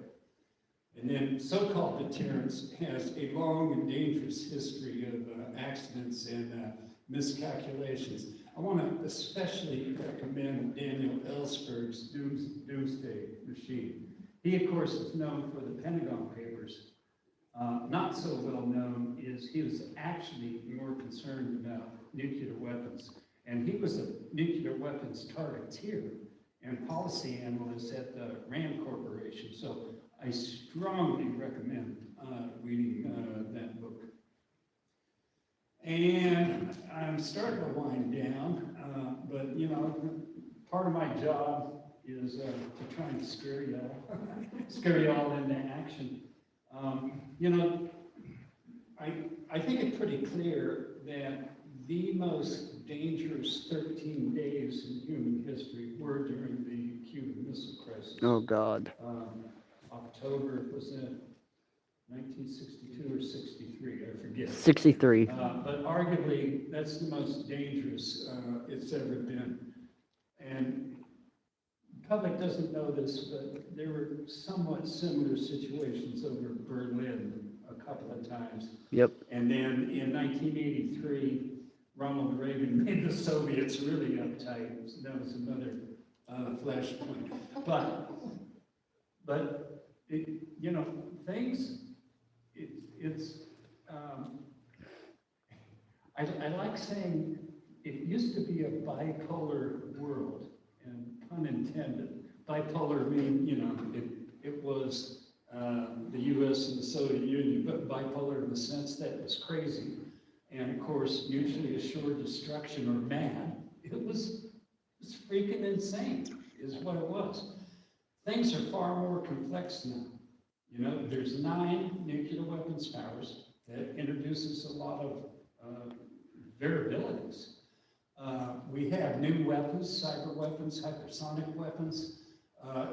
And then so-called deterrence has a long and dangerous history of accidents and miscalculations. I want to especially recommend Daniel Ellsberg's Doomsday Machine. He, of course, is known for the Pentagon Papers. Not so well known is he was actually more concerned about nuclear weapons. And he was a nuclear weapons targeteer and policy analyst at the RAND Corporation. So I strongly recommend reading that book. And I'm starting to wind down, but you know, part of my job is to try and scare y'all into action. You know, I think it's pretty clear that the most dangerous 13 days in human history were during the Cuban Missile Crisis. Oh, God. October, was it 1962 or 63? I forget. 63. But arguably, that's the most dangerous it's ever been. And the public doesn't know this, but there were somewhat similar situations over Berlin a couple of times. Yep. And then in 1983, Ronald Reagan made the Soviets really uptight. So that was another flashpoint. But it, you know, things, I like saying it used to be a bipolar world, and pun intended. Bipolar mean, you know, it was the US and the Soviet Union, but bipolar in the sense that it was crazy. And of course, mutually assured destruction or mad. It was freaking insane, is what it was. Things are far more complex now. You know, there's 9 nuclear weapons powers that introduces a lot of variabilities. We have new weapons, cyber weapons, hypersonic weapons,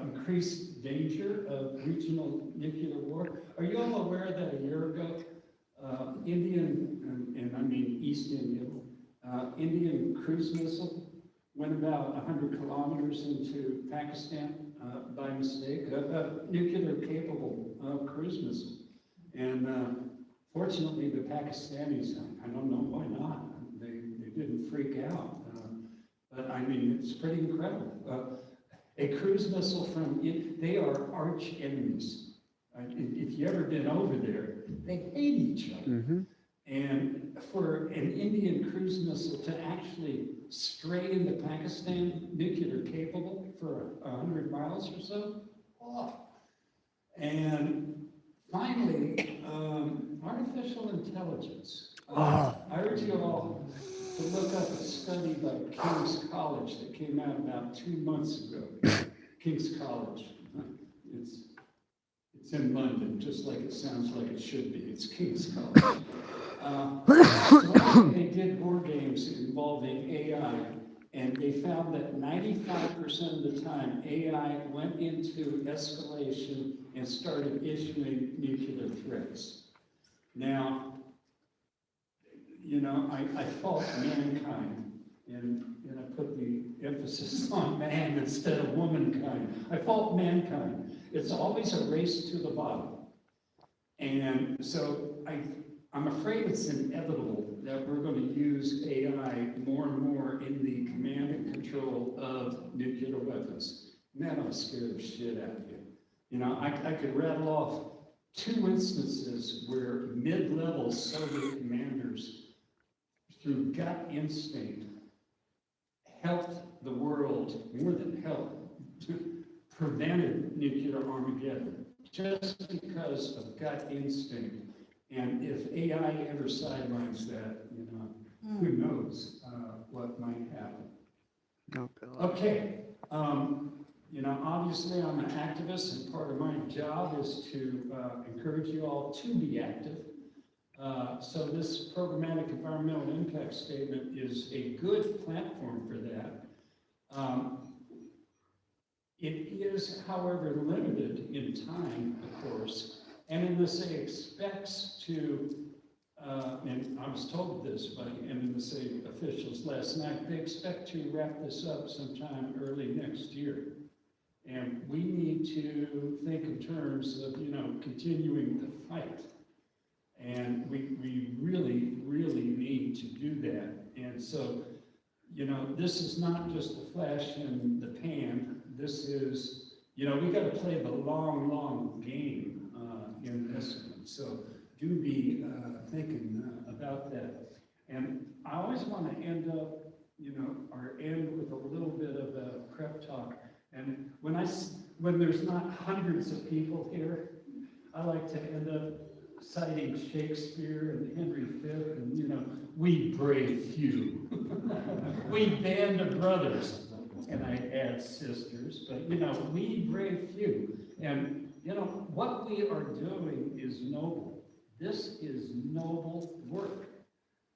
increased danger of regional nuclear war. Are you all aware that a year ago, and I mean East India, Indian cruise missile went about 100 kilometers into Pakistan by mistake, a nuclear-capable cruise missile. And fortunately, the Pakistanis, I don't know why not, they didn't freak out. But I mean, it's pretty incredible. A cruise missile they are arch enemies. If you ever been over there, they hate each other. Mm-hmm. And for an Indian cruise missile to actually stray into Pakistan, nuclear capable for 100 miles or so, oh. And finally, artificial intelligence. Oh. I urge you all to look up a study by King's College that came out about 2 months ago. King's College. It's in London, just like it sounds like it should be. It's King's College. So they did war games involving AI, and they found that 95% of the time AI went into escalation and started issuing nuclear threats. Now, you know, I fault mankind, and I put the emphasis on man instead of womankind. I fault mankind. It's always a race to the bottom. And so I'm afraid it's inevitable that we're going to use AI more and more in the command and control of nuclear weapons. And that'll scare the shit out of you. You know, I could rattle off 2 instances where mid-level Soviet commanders, through gut instinct, helped the world, more than helped, prevented nuclear Armageddon, just because of gut instinct. And if AI ever sidelines that, you know, who knows what might happen. Oh, God. Okay, you know, obviously I'm an activist, and part of my job is to encourage you all to be active. So this programmatic environmental impact statement is a good platform for that. It is, however, limited in time, of course, and MSA expects to, and I was told this by MSA officials last night, they expect to wrap this up sometime early next year. And we need to think in terms of, you know, continuing the fight. And we really, really need to do that. And so, you know, this is not just a flash in the pan. This is, you know, we got to play the long, long game in this one. So do be thinking about that. And I always want to end up, you know, or end with a little bit of a prep talk. And when there's not hundreds of people here, I like to end up citing Shakespeare and Henry V, and, you know, we brave few, we band of brothers, and I add sisters, but, you know, we brave few. And, you know, what we are doing is noble. This is noble work.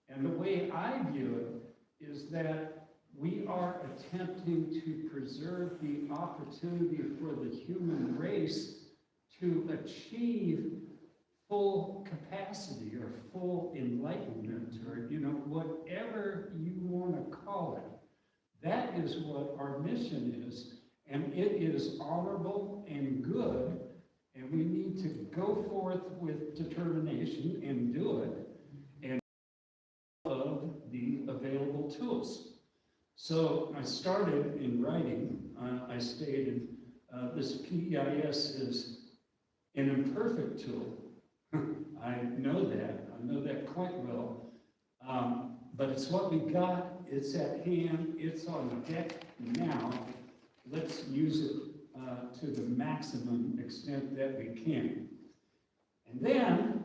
And the way I view it is that we are attempting to preserve the opportunity for the human race to achieve full capacity or full enlightenment, or, you know, whatever you want to call it. That is what our mission is, and it is honorable and good, and we need to go forth with determination and do it, and of the available tools. So I started in writing, I stated this PEIS is an imperfect tool. I know that quite well, but it's what we got, it's at hand, it's on deck now. Let's use it to the maximum extent that we can. And then,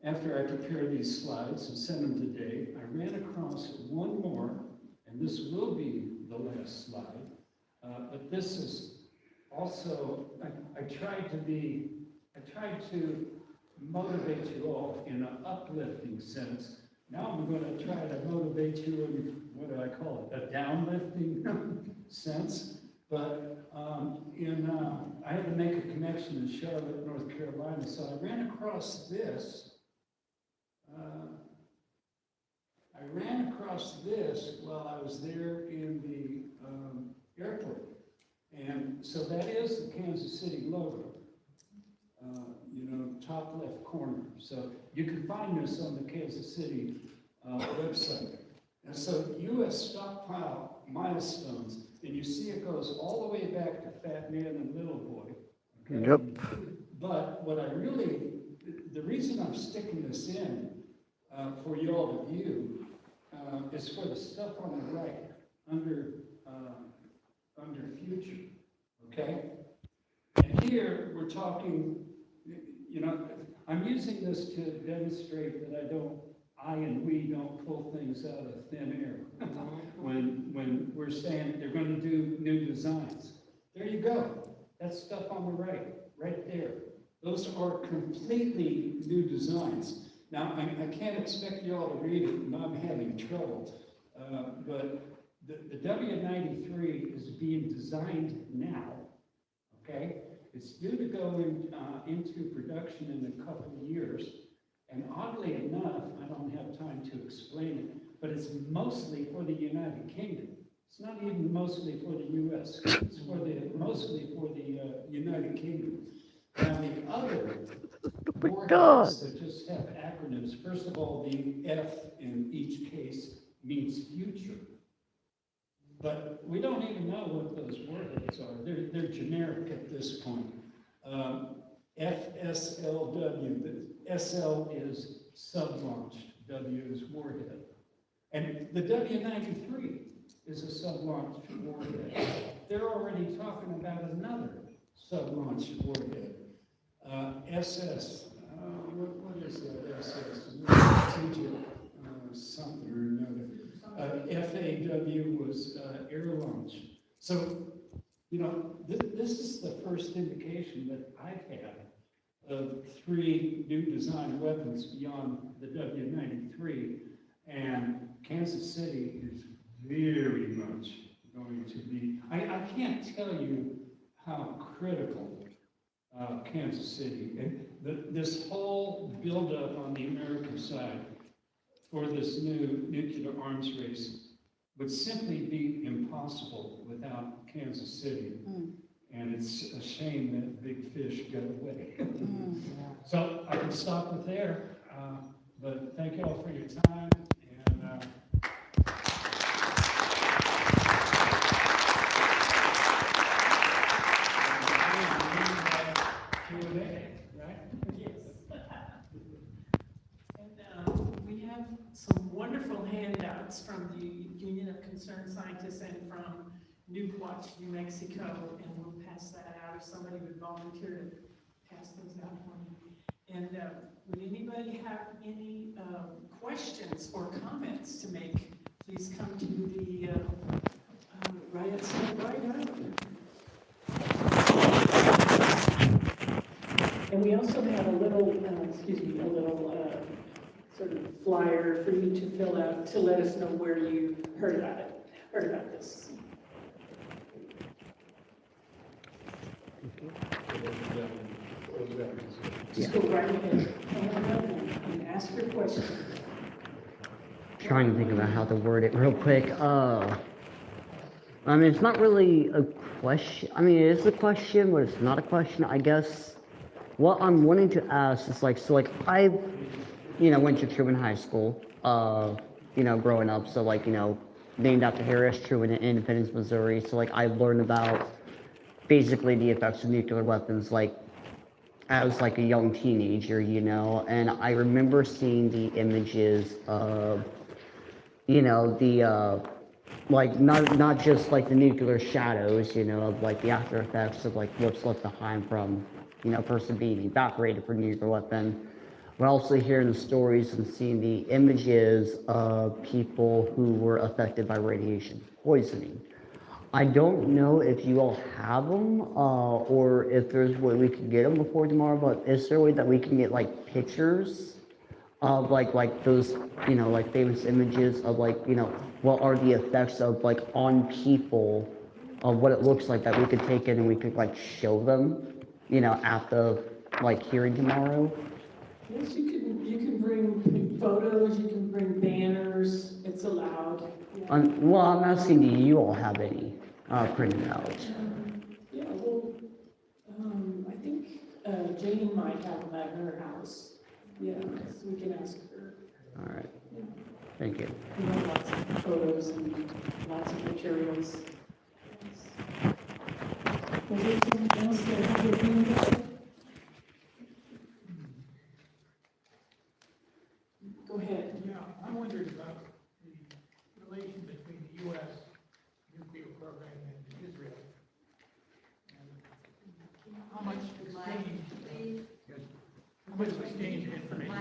after I prepare these slides and send them today, I ran across one more, and this will be the last slide, but this is also, I tried to motivate you all in an uplifting sense. Now I'm going to try to motivate you in, what do I call it, a downlifting sense. But I had to make a connection in Charlotte, North Carolina, so I ran across this. I ran across this while I was there in the airport. And so that is the Kansas City logo, top left corner. So you can find this on the Kansas City website. And so U.S. stockpile milestones, and you see it goes all the way back to Fat Man and Little Boy. Okay? Yep. But what I really, the reason I'm sticking this in for you all to view is for the stuff on the right, under future, okay? And here, we're talking, I'm using this to demonstrate that I and we don't pull things out of thin air when we're saying they're going to do new designs. There you go. That stuff on the right there. Those are completely new designs. Now, I can't expect you all to read it, and I'm having trouble, but the W93 is being designed now, okay? It's due to go into production in a couple of years, and oddly enough, I don't have time to explain it, but it's mostly for the United Kingdom. It's not even mostly for the U.S. It's mostly for the United Kingdom. Now, the other warheads that just have acronyms, first of all, the F in each case means future. But we don't even know what those warheads are. They're generic at this point. FSLW, the SL is sub-launched, W is warhead. And the W93 is a sub-launched warhead. They're already talking about another sub-launched warhead. SS, what is that SS? Strategic, something or another. FAW was air launch. So, this is the first indication that I've had of 3 new design weapons beyond the W93, and Kansas City is very much going to be, I can't tell you how critical Kansas City, and this whole buildup on the American side for this new nuclear arms race would simply be impossible without Kansas City. And it's a shame that big fish got away. So I can stop it there, but thank you all for your time. And Q&A, right? Yes. And we have some wonderful handouts from the Union of Concerned Scientists and from Newport, New Mexico, and we'll pass that out if somebody would volunteer to pass those out for me. And would anybody have any questions or comments to make? Please come to the right island. And we also have a little, sort of flyer for you to fill out to let us know where you heard about this. Just go right ahead, and ask your question. Trying to think about how to word it real quick. I mean, it's not really a question. I mean, it is a question, but it's not a question, I guess. What I'm wanting to ask is I, went to Truman High School, growing up. So named after Harry S. Truman in Independence, Missouri. So I learned about basically the effects of nuclear weapons, as a young teenager, and I remember seeing the images of, not just the nuclear shadows, of the after effects of what's left behind from, a person being evaporated for a nuclear weapon. We're also hearing the stories and seeing the images of people who were affected by radiation poisoning. I don't know if you all have them, or if there's a way we can get them before tomorrow, but is there a way that we can get pictures of those, famous images of what are the effects of on people of what it looks like that we could take in and we could show them, at the hearing tomorrow? Yes, you can bring photos photos, you can bring banners, it's allowed. Yeah. Well, I'm asking, do you all have any printed out? Yeah, well, I think Jane might have them at her house. Yeah, so we can ask her. All right, Yeah. thank you. We have lots of photos and lots of materials. Was there something else that you were thinking about? Go ahead. Yeah, I wondered about the relation between the U.S. nuclear program and Israel. And how much exchange, how much exchange of information?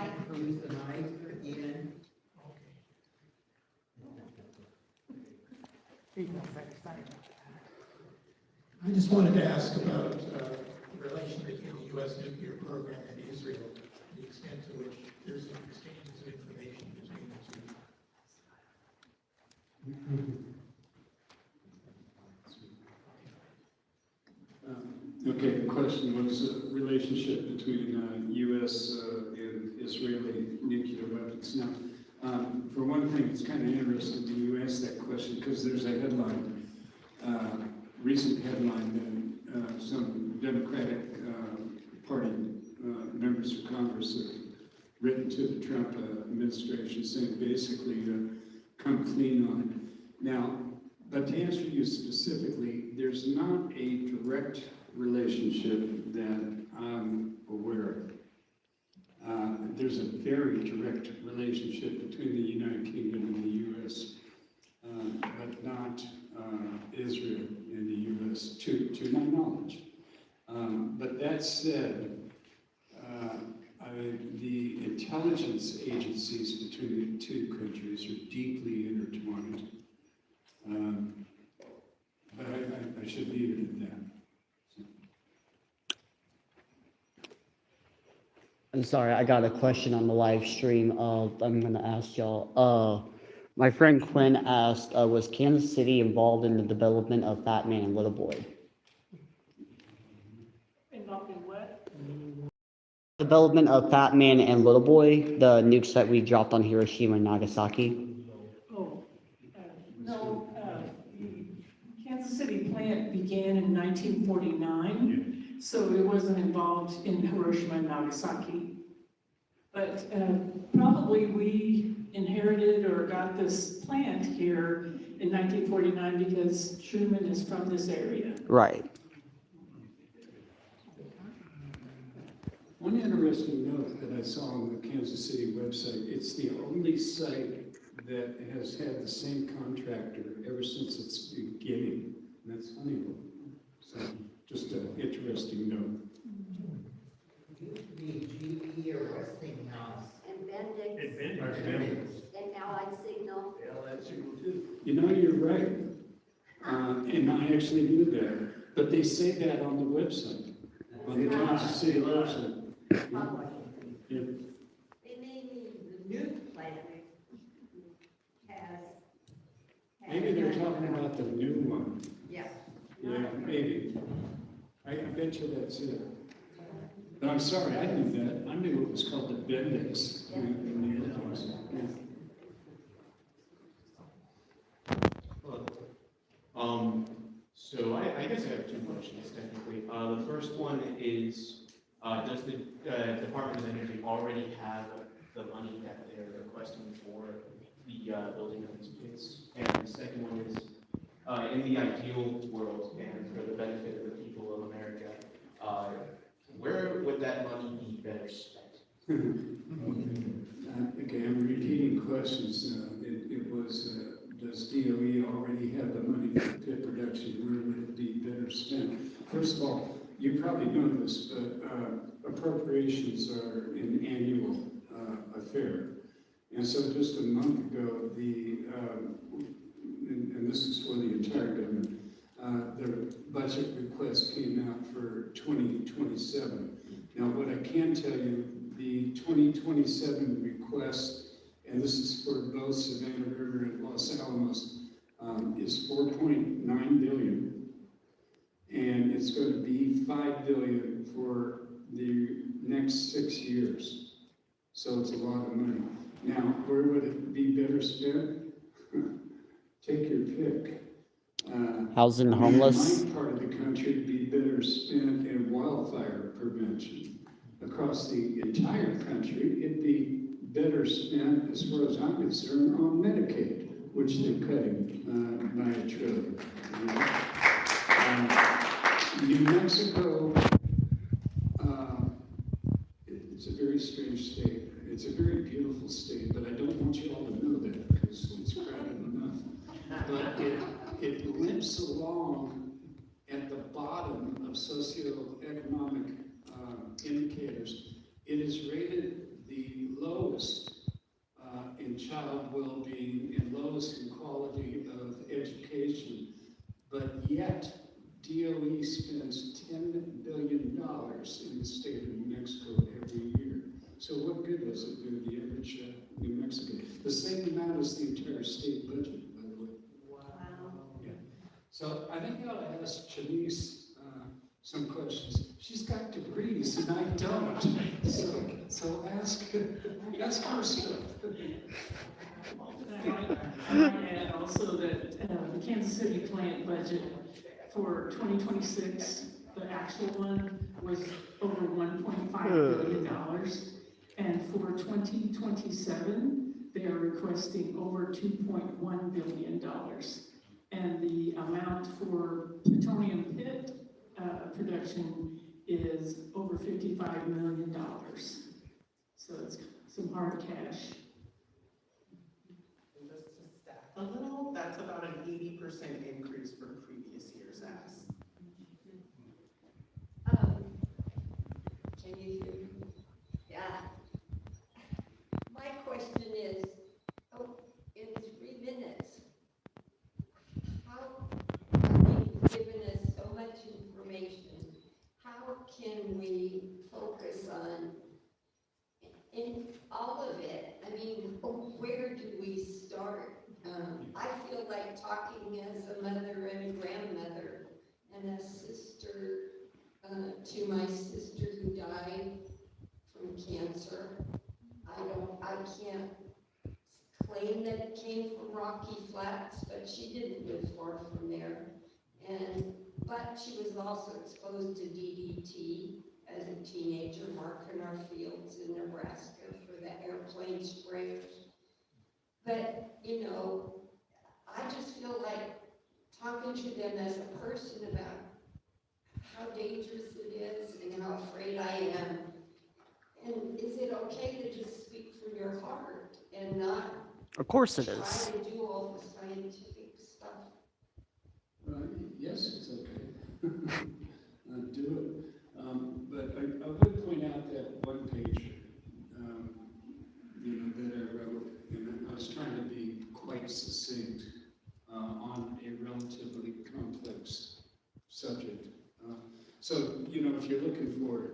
I just wanted to ask about the relation between the U.S. nuclear program and Israel, the extent to which there's some exchanges of information between the two. Okay, the question was relationship between U.S. and Israeli nuclear weapons. Now, for one thing, it's kind of interesting that you asked that question because there's a headline, recent headline that some Democratic Party members of Congress have written to the Trump administration saying basically come clean on it. Now, but to answer you specifically, there's not a direct relationship that I'm aware of. There's a very direct relationship between the United Kingdom and the U.S., but not Israel and the U.S., to my knowledge. But that said, the intelligence agencies between the two countries are deeply intertwined. But I should leave it at that. I'm sorry, I got a question on the live stream. I'm gonna ask y'all. My friend Quinn asked, was Kansas City involved in the development of Fat Man and Little Boy? Involved in what? Development of Fat Man and Little Boy, the nukes that we dropped on Hiroshima and Nagasaki. Oh, no, the Kansas City plant began in 1949, so it wasn't involved in Hiroshima and Nagasaki. But probably we inherited or got this plant here in 1949 because Truman is from this area. Right. One interesting note that I saw on the Kansas City website, it's the only site that has had the same contractor ever since its beginning, and that's Honeywell. So just an interesting note. GE or Westinghouse. And Bendix. Bendix. And Allied Signal. Allied Signal too. You know, you're right. And I actually knew that, but they say that on the website, on the Kansas City website. Yeah. They maybe the nuke plant has. Maybe they're talking about the new one. Yeah. Yeah, maybe. I bet you that's it. But I'm sorry, I knew that. I knew it was called the Bendix. Yeah. In the old days. Hello. So I guess I have two questions technically. The first one is, does the Department of Energy already have the money that they're requesting for the building of these pits? And the second one is, in the ideal world and for the benefit of the people of America, where would that money be better spent? Okay, I'm repeating questions. It was, does DOE already have the money for pit production? Where would it be better spent? First of all, you probably know this, but appropriations are an annual affair. And so just a month ago, and this is for the entire government, the budget request came out for 2027. Now, what I can tell you, the 2027 request, and this is for both Savannah River and Los Alamos, is $4.9 billion, and it's going to be $5 billion for the next 6 years. So it's a lot of money. Now, where would it be better spent? Take your pick. Housing the homeless. In my part of the country, it'd be better spent in wildfire prevention. Across the entire country, it'd be better spent, as far as I'm concerned, on Medicaid, which they're cutting by $1 trillion. New Mexico, it's a very strange state. It's a very beautiful state, but I don't want you all to know that because it's crowded enough. But it limps along at the bottom of socioeconomic indicators. It is rated the lowest in child well-being and lowest in quality of education, but yet DOE spends $10 billion in the state of New Mexico every year. So what good does it do the average New Mexican? The same amount as the entire state budget, by the way. Wow. Yeah. So I think you ought to ask Janice some questions. She's got degrees and I don't. So ask her stuff. I might add also that the Kansas City plant budget for 2026, the actual one was over $1.5 billion. And for 2027, they are requesting over $2.1 billion. And the amount for plutonium pit production is over $55 million. So it's some hard cash. And just to stack a little, that's about an 80% increase from previous year's ask. Can you hear me? Yeah. My question is, in 3 minutes, you've given us so much information, how can we focus on, in all of it? I mean, where do we start? I feel like talking as a mother and a grandmother and a sister to my sister who died from cancer. I can't claim that it came from Rocky Flats, but she didn't live far from there. But she was also exposed to DDT as a teenager, marking our fields in Nebraska for the airplane sprayers. But, you know, I just feel like talking to them as a person about how dangerous it is and how afraid I am. And is it okay to just speak from your heart and not Of course it is. try to do all the scientific stuff? Yes, it's okay. Do it. But I would point out that one page, that I wrote, and I was trying to be quite succinct on a relatively complex subject. So, if you're looking for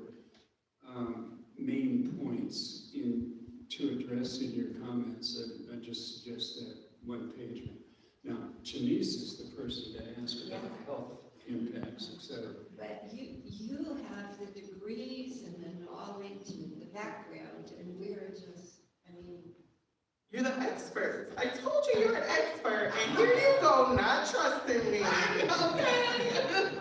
main points to address in your comments, I just suggest that one page. Now, Janice is the person to ask about health impacts, etc. But you have the degrees and the knowledge and the background, and we're just, I mean. You're the experts. I told you you're an expert, and here you go, not trusting me. Okay,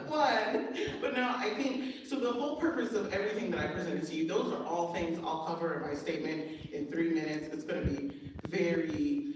one. But no, I think, so the whole purpose of everything that I presented to you, those are all things I'll cover in my statement in 3 minutes. It's gonna be very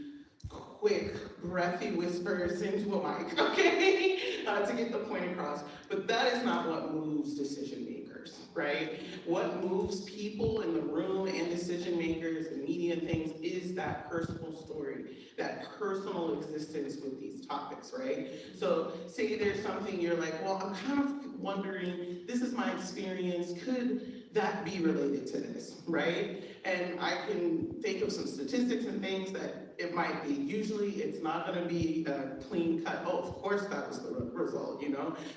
quick, breathy whispers into a mic, okay? To get the point across. But that is not what moves decision makers, right? What moves people in the room and decision makers and media and things is that personal story, that personal existence with these topics, right? So say there's something you're like, well, I'm kind of wondering, this is my experience, could that be related to this, right? And I can think of some statistics and things that it might be. Usually it's not gonna be a clean cut, oh, of course that was the result,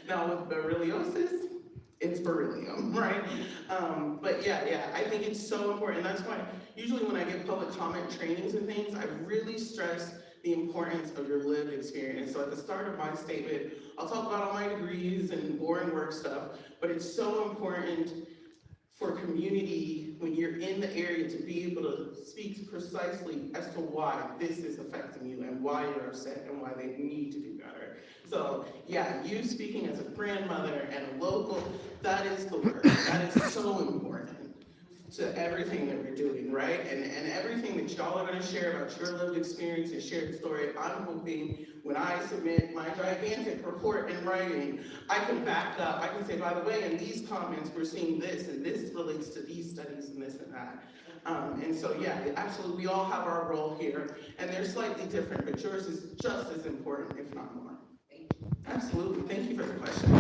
Now with borreliosis, it's beryllium, right? But yeah, I think it's so important. That's why usually when I give public comment trainings and things, I really stress the importance of your lived experience. So at the start of my statement, I'll talk about all my degrees and boring work stuff, but it's so important for community, when you're in the area, to be able to speak precisely as to why this is affecting you and why you're upset and why they need to do better. So yeah, you speaking as a grandmother and a local, that is the work. That is so important to everything that we're doing, right? And everything that y'all are gonna share about your lived experience and shared story, I'm hoping when I submit my gigantic report in writing, I can back up, I can say, by the way, in these comments, we're seeing this, and this relates to these studies and this and that. And so, yeah, absolutely, we all have our role here, and they're slightly different, but yours is just as important, if not more. Absolutely, thank you for the question.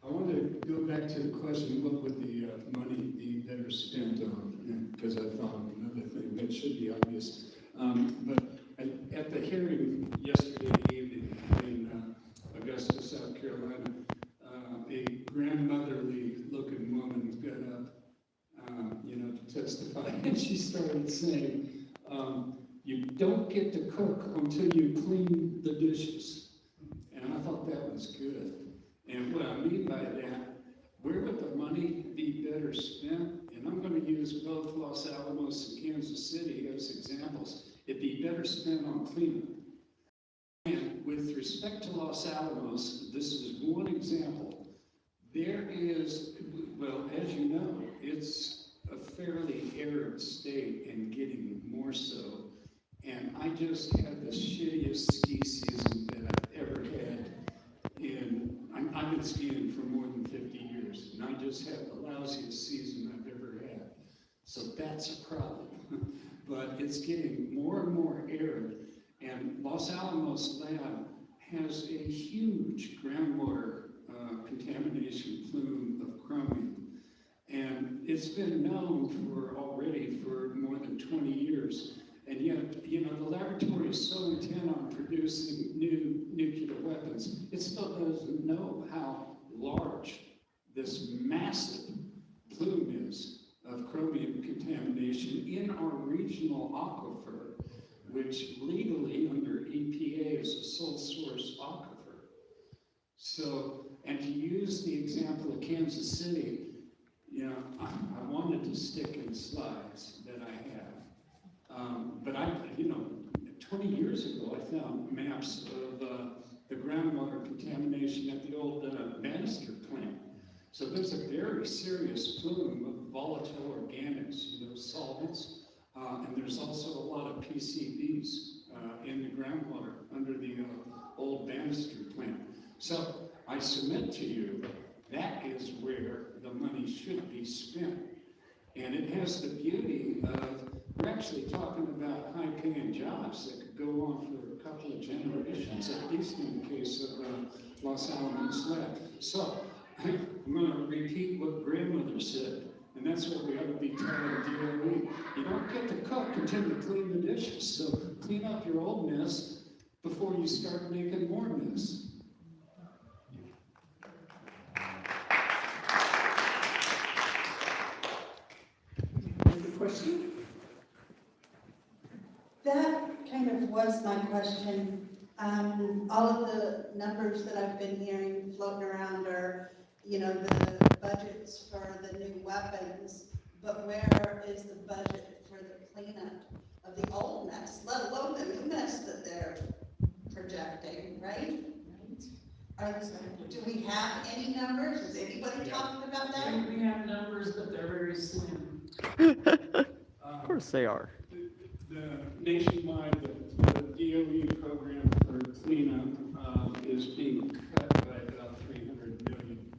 I want to go back to the question, what would the money be better spent on? Because I thought another thing that should be obvious. But at the hearing yesterday evening in Augusta, South Carolina, a grandmotherly looking woman got up, to testify, and she started saying, you don't get to cook until you clean the dishes. And I thought that was good. And what I mean by that, where would the money be better spent? And I'm going to use both Los Alamos and Kansas City as examples. It'd be better spent on cleanup. And with respect to Los Alamos, this is one example. There is, well, as you know, it's a fairly arid state and getting more so. And I just had the shittiest ski season that I've ever had. I've been skiing for more than 50 years, and I just had the lousiest season I've ever had. So that's a problem. But it's getting more and more arid, and Los Alamos Lab has a huge groundwater contamination plume of chromium. And it's been known already for more than 20 years. And yet, the laboratory is so intent on producing new nuclear weapons, it still doesn't know how large this massive plume is of chromium contamination in our regional aquifer, which legally under EPA is a sole source aquifer. So, and to use the example of Kansas City, I wanted to stick in slides that I have. But 20 years ago, I found maps of the groundwater contamination at the old Bannister plant. So there's a very serious plume of volatile organics, solvents, and there's also a lot of PCBs in the groundwater under the old Bannister plant. So I submit to you, that is where the money should be spent. And it has the beauty of, we're actually talking about high-paying jobs that could go on for a couple of generations, at least in the case of Los Alamos Lab. So I'm going to repeat what grandmother said, and that's what we ought to be telling DOE. You don't get to cook until you clean the dishes. So clean up your old mess before you start making more mess. Question? That kind of was my question. All of the numbers that I've been hearing floating around are, the budgets for the new weapons, but where is the budget for the cleanup of the old mess, let alone the new mess that they're projecting, right? Do we have any numbers? Is anybody talking about that? We have numbers, but they're very slim. Of course they are. The nationwide, the DOE program for cleanup is being cut by about 300 million.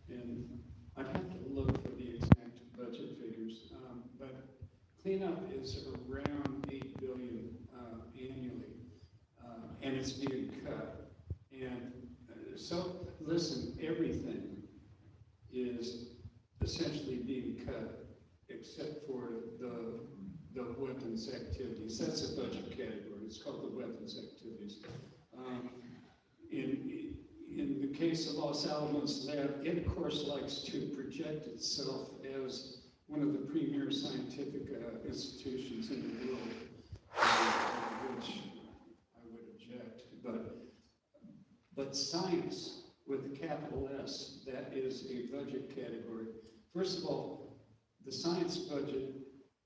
And I'd have to look for the exact budget figures, but cleanup is around 8 billion annually, and it's being cut. And so, listen, everything is essentially being cut except for the weapons activities. That's a budget category. It's called the weapons activities. In the case of Los Alamos Lab, it of course likes to project itself as one of the premier scientific institutions in the world, which I would object. But science with a capital S. That is a budget category. First of all, the science budget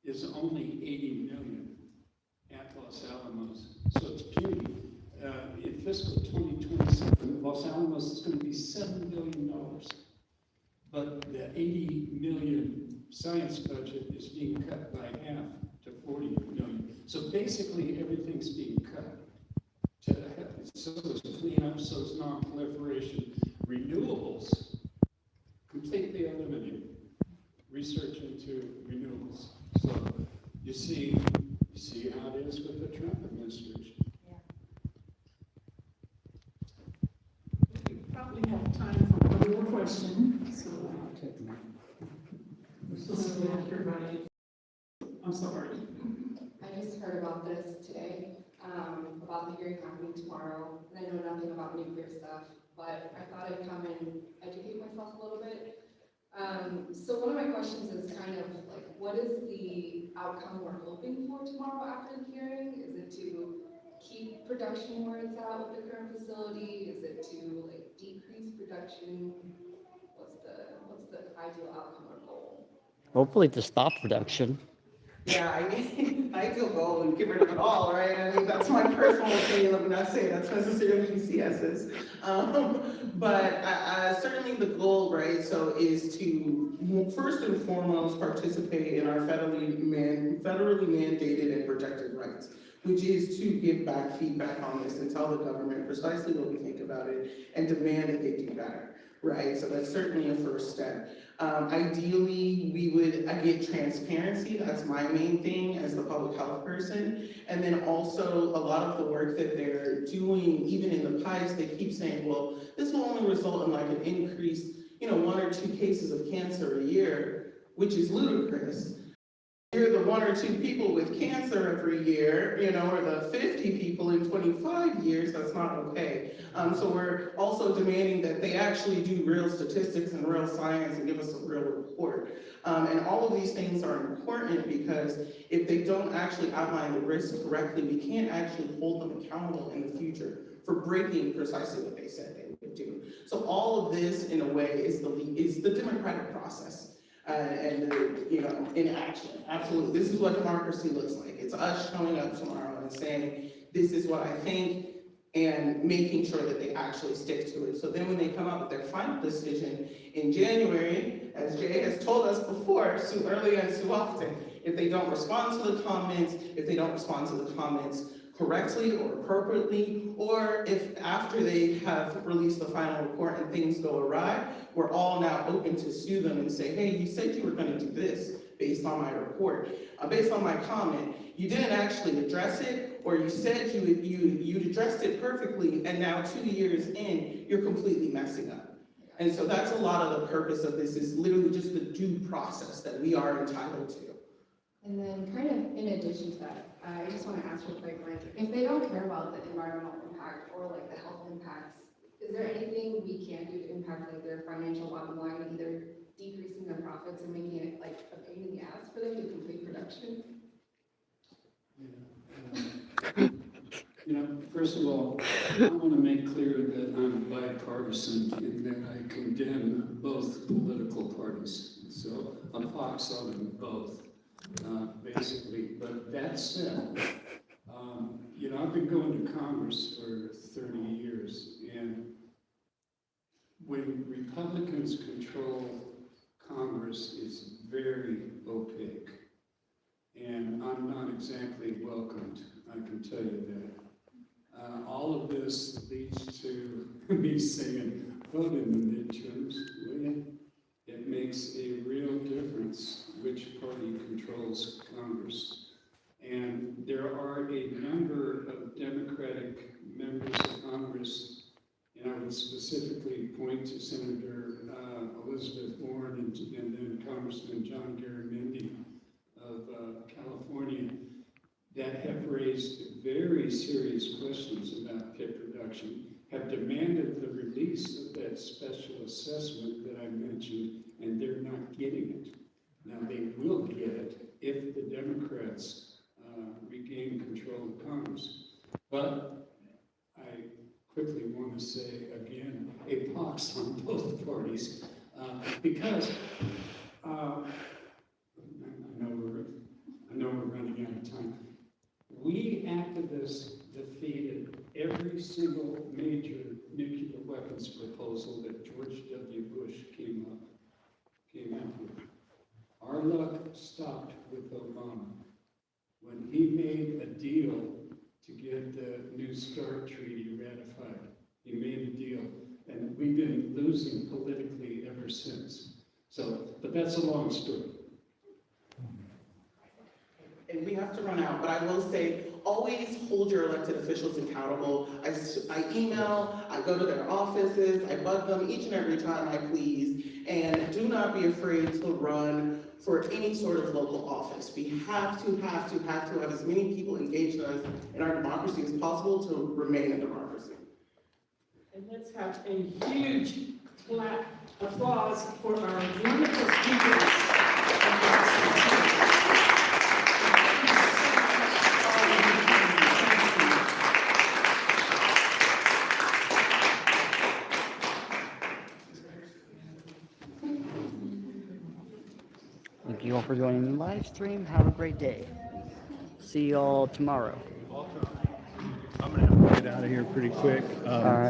is only 80 million at Los Alamos, so it's puny. In fiscal 2027, Los Alamos is going to be $7 billion. But the 80 million science budget is being cut by half to 40 million. So basically, everything's being cut. So is cleanup, so is non-proliferation. Renewables, completely eliminated. Research into renewables. So you see how it is with the Trump administration. We probably have time for one more question, so. Everybody, I'm sorry. I just heard about this today, about the hearing happening tomorrow, and I know nothing about nuclear stuff, but I thought I'd come and educate myself a little bit. So one of my questions is kind of like, what is the outcome we're hoping for tomorrow after the hearing? Is it to keep production where it's at with the current facility? Is it to like decrease production? What's the ideal outcome or goal? Hopefully to stop production. Yeah, I mean, I feel goal and get rid of it all, right? I mean, that's my personal opinion. Let me not say that's necessarily PCS's. But certainly the goal, right, so is to first and foremost participate in our federally mandated and protected rights, which is to give back feedback on this and tell the government precisely what we think about it and demand that they do better, right? So that's certainly a first step. Ideally, we would get transparency. That's my main thing as the public health person. And then also a lot of the work that they're doing, even in the PIEs, they keep saying, well, this will only result in like an increase, 1 or 2 cases of cancer a year, which is ludicrous. You're the 1 or 2 people with cancer every year, or the 50 people in 25 years, that's not okay. So we're also demanding that they actually do real statistics and real science and give us a real report. And all of these things are important because if they don't actually outline the risks correctly, we can't actually hold them accountable in the future for breaking precisely what they said they would do. So all of this, in a way, is the democratic process. In action, absolutely. This is what democracy looks like. It's us showing up tomorrow and saying, this is what I think, and making sure that they actually stick to it. So then when they come up with their final decision in January, as Jay has told us before, sue early and sue often. If they don't respond to the comments, correctly or appropriately, or if after they have released the final report and things go awry, we're all now open to sue them and say, hey, you said you were going to do this based on my report, based on my comment. You didn't actually address it, or you said you'd addressed it perfectly, and now 2 years in, you're completely messing up. And so that's a lot of the purpose of this, is literally just the due process that we are entitled to. And then kind of in addition to that, I just want to ask real quick, like, if they don't care about the environmental impact or like the health impacts, is there anything we can do to impact like their financial bottom line, either decreasing their profits and making it like a pain in the ass for them to complete production? First of all, I want to make clear that I'm bipartisan and that I condemn both political parties. So a pox on them both. Basically, but that said, I've been going to Congress for 30 years, and when Republicans control Congress, it's very opaque, and I'm not exactly welcomed, I can tell you that. All of this leads to me saying, vote in the midterms, will you? It makes a real difference which party controls Congress. And there are a number of Democratic members of Congress, and I would specifically point to Senator Elizabeth Warren and then Congressman John Garamendi of California, that have raised very serious questions about pit production, have demanded the release of that special assessment that I mentioned, and they're not getting it. Now, they will get it if the Democrats regain control of Congress. But I quickly want to say again, a pox box on both parties, because I know we're running out of time. We activists defeated every single major nuclear weapons proposal that George W. Bush came up with. Our luck stopped with Obama. When he made a deal to get the New START treaty ratified, he made a deal, and we've been losing politically ever since. So, but that's a long story. And we have to run out, but I will say, always hold your elected officials accountable. I email, I go to their offices, I bug them each and every time I please, and do not be afraid to run for any sort of local office. We have to have as many people engaged us in our democracy as possible to remain a democracy. And let's have a huge applause for our wonderful speakers. Thank you all for joining the live stream. Have a great day. See you all tomorrow. I'm gonna have to get out of here pretty quick. All right.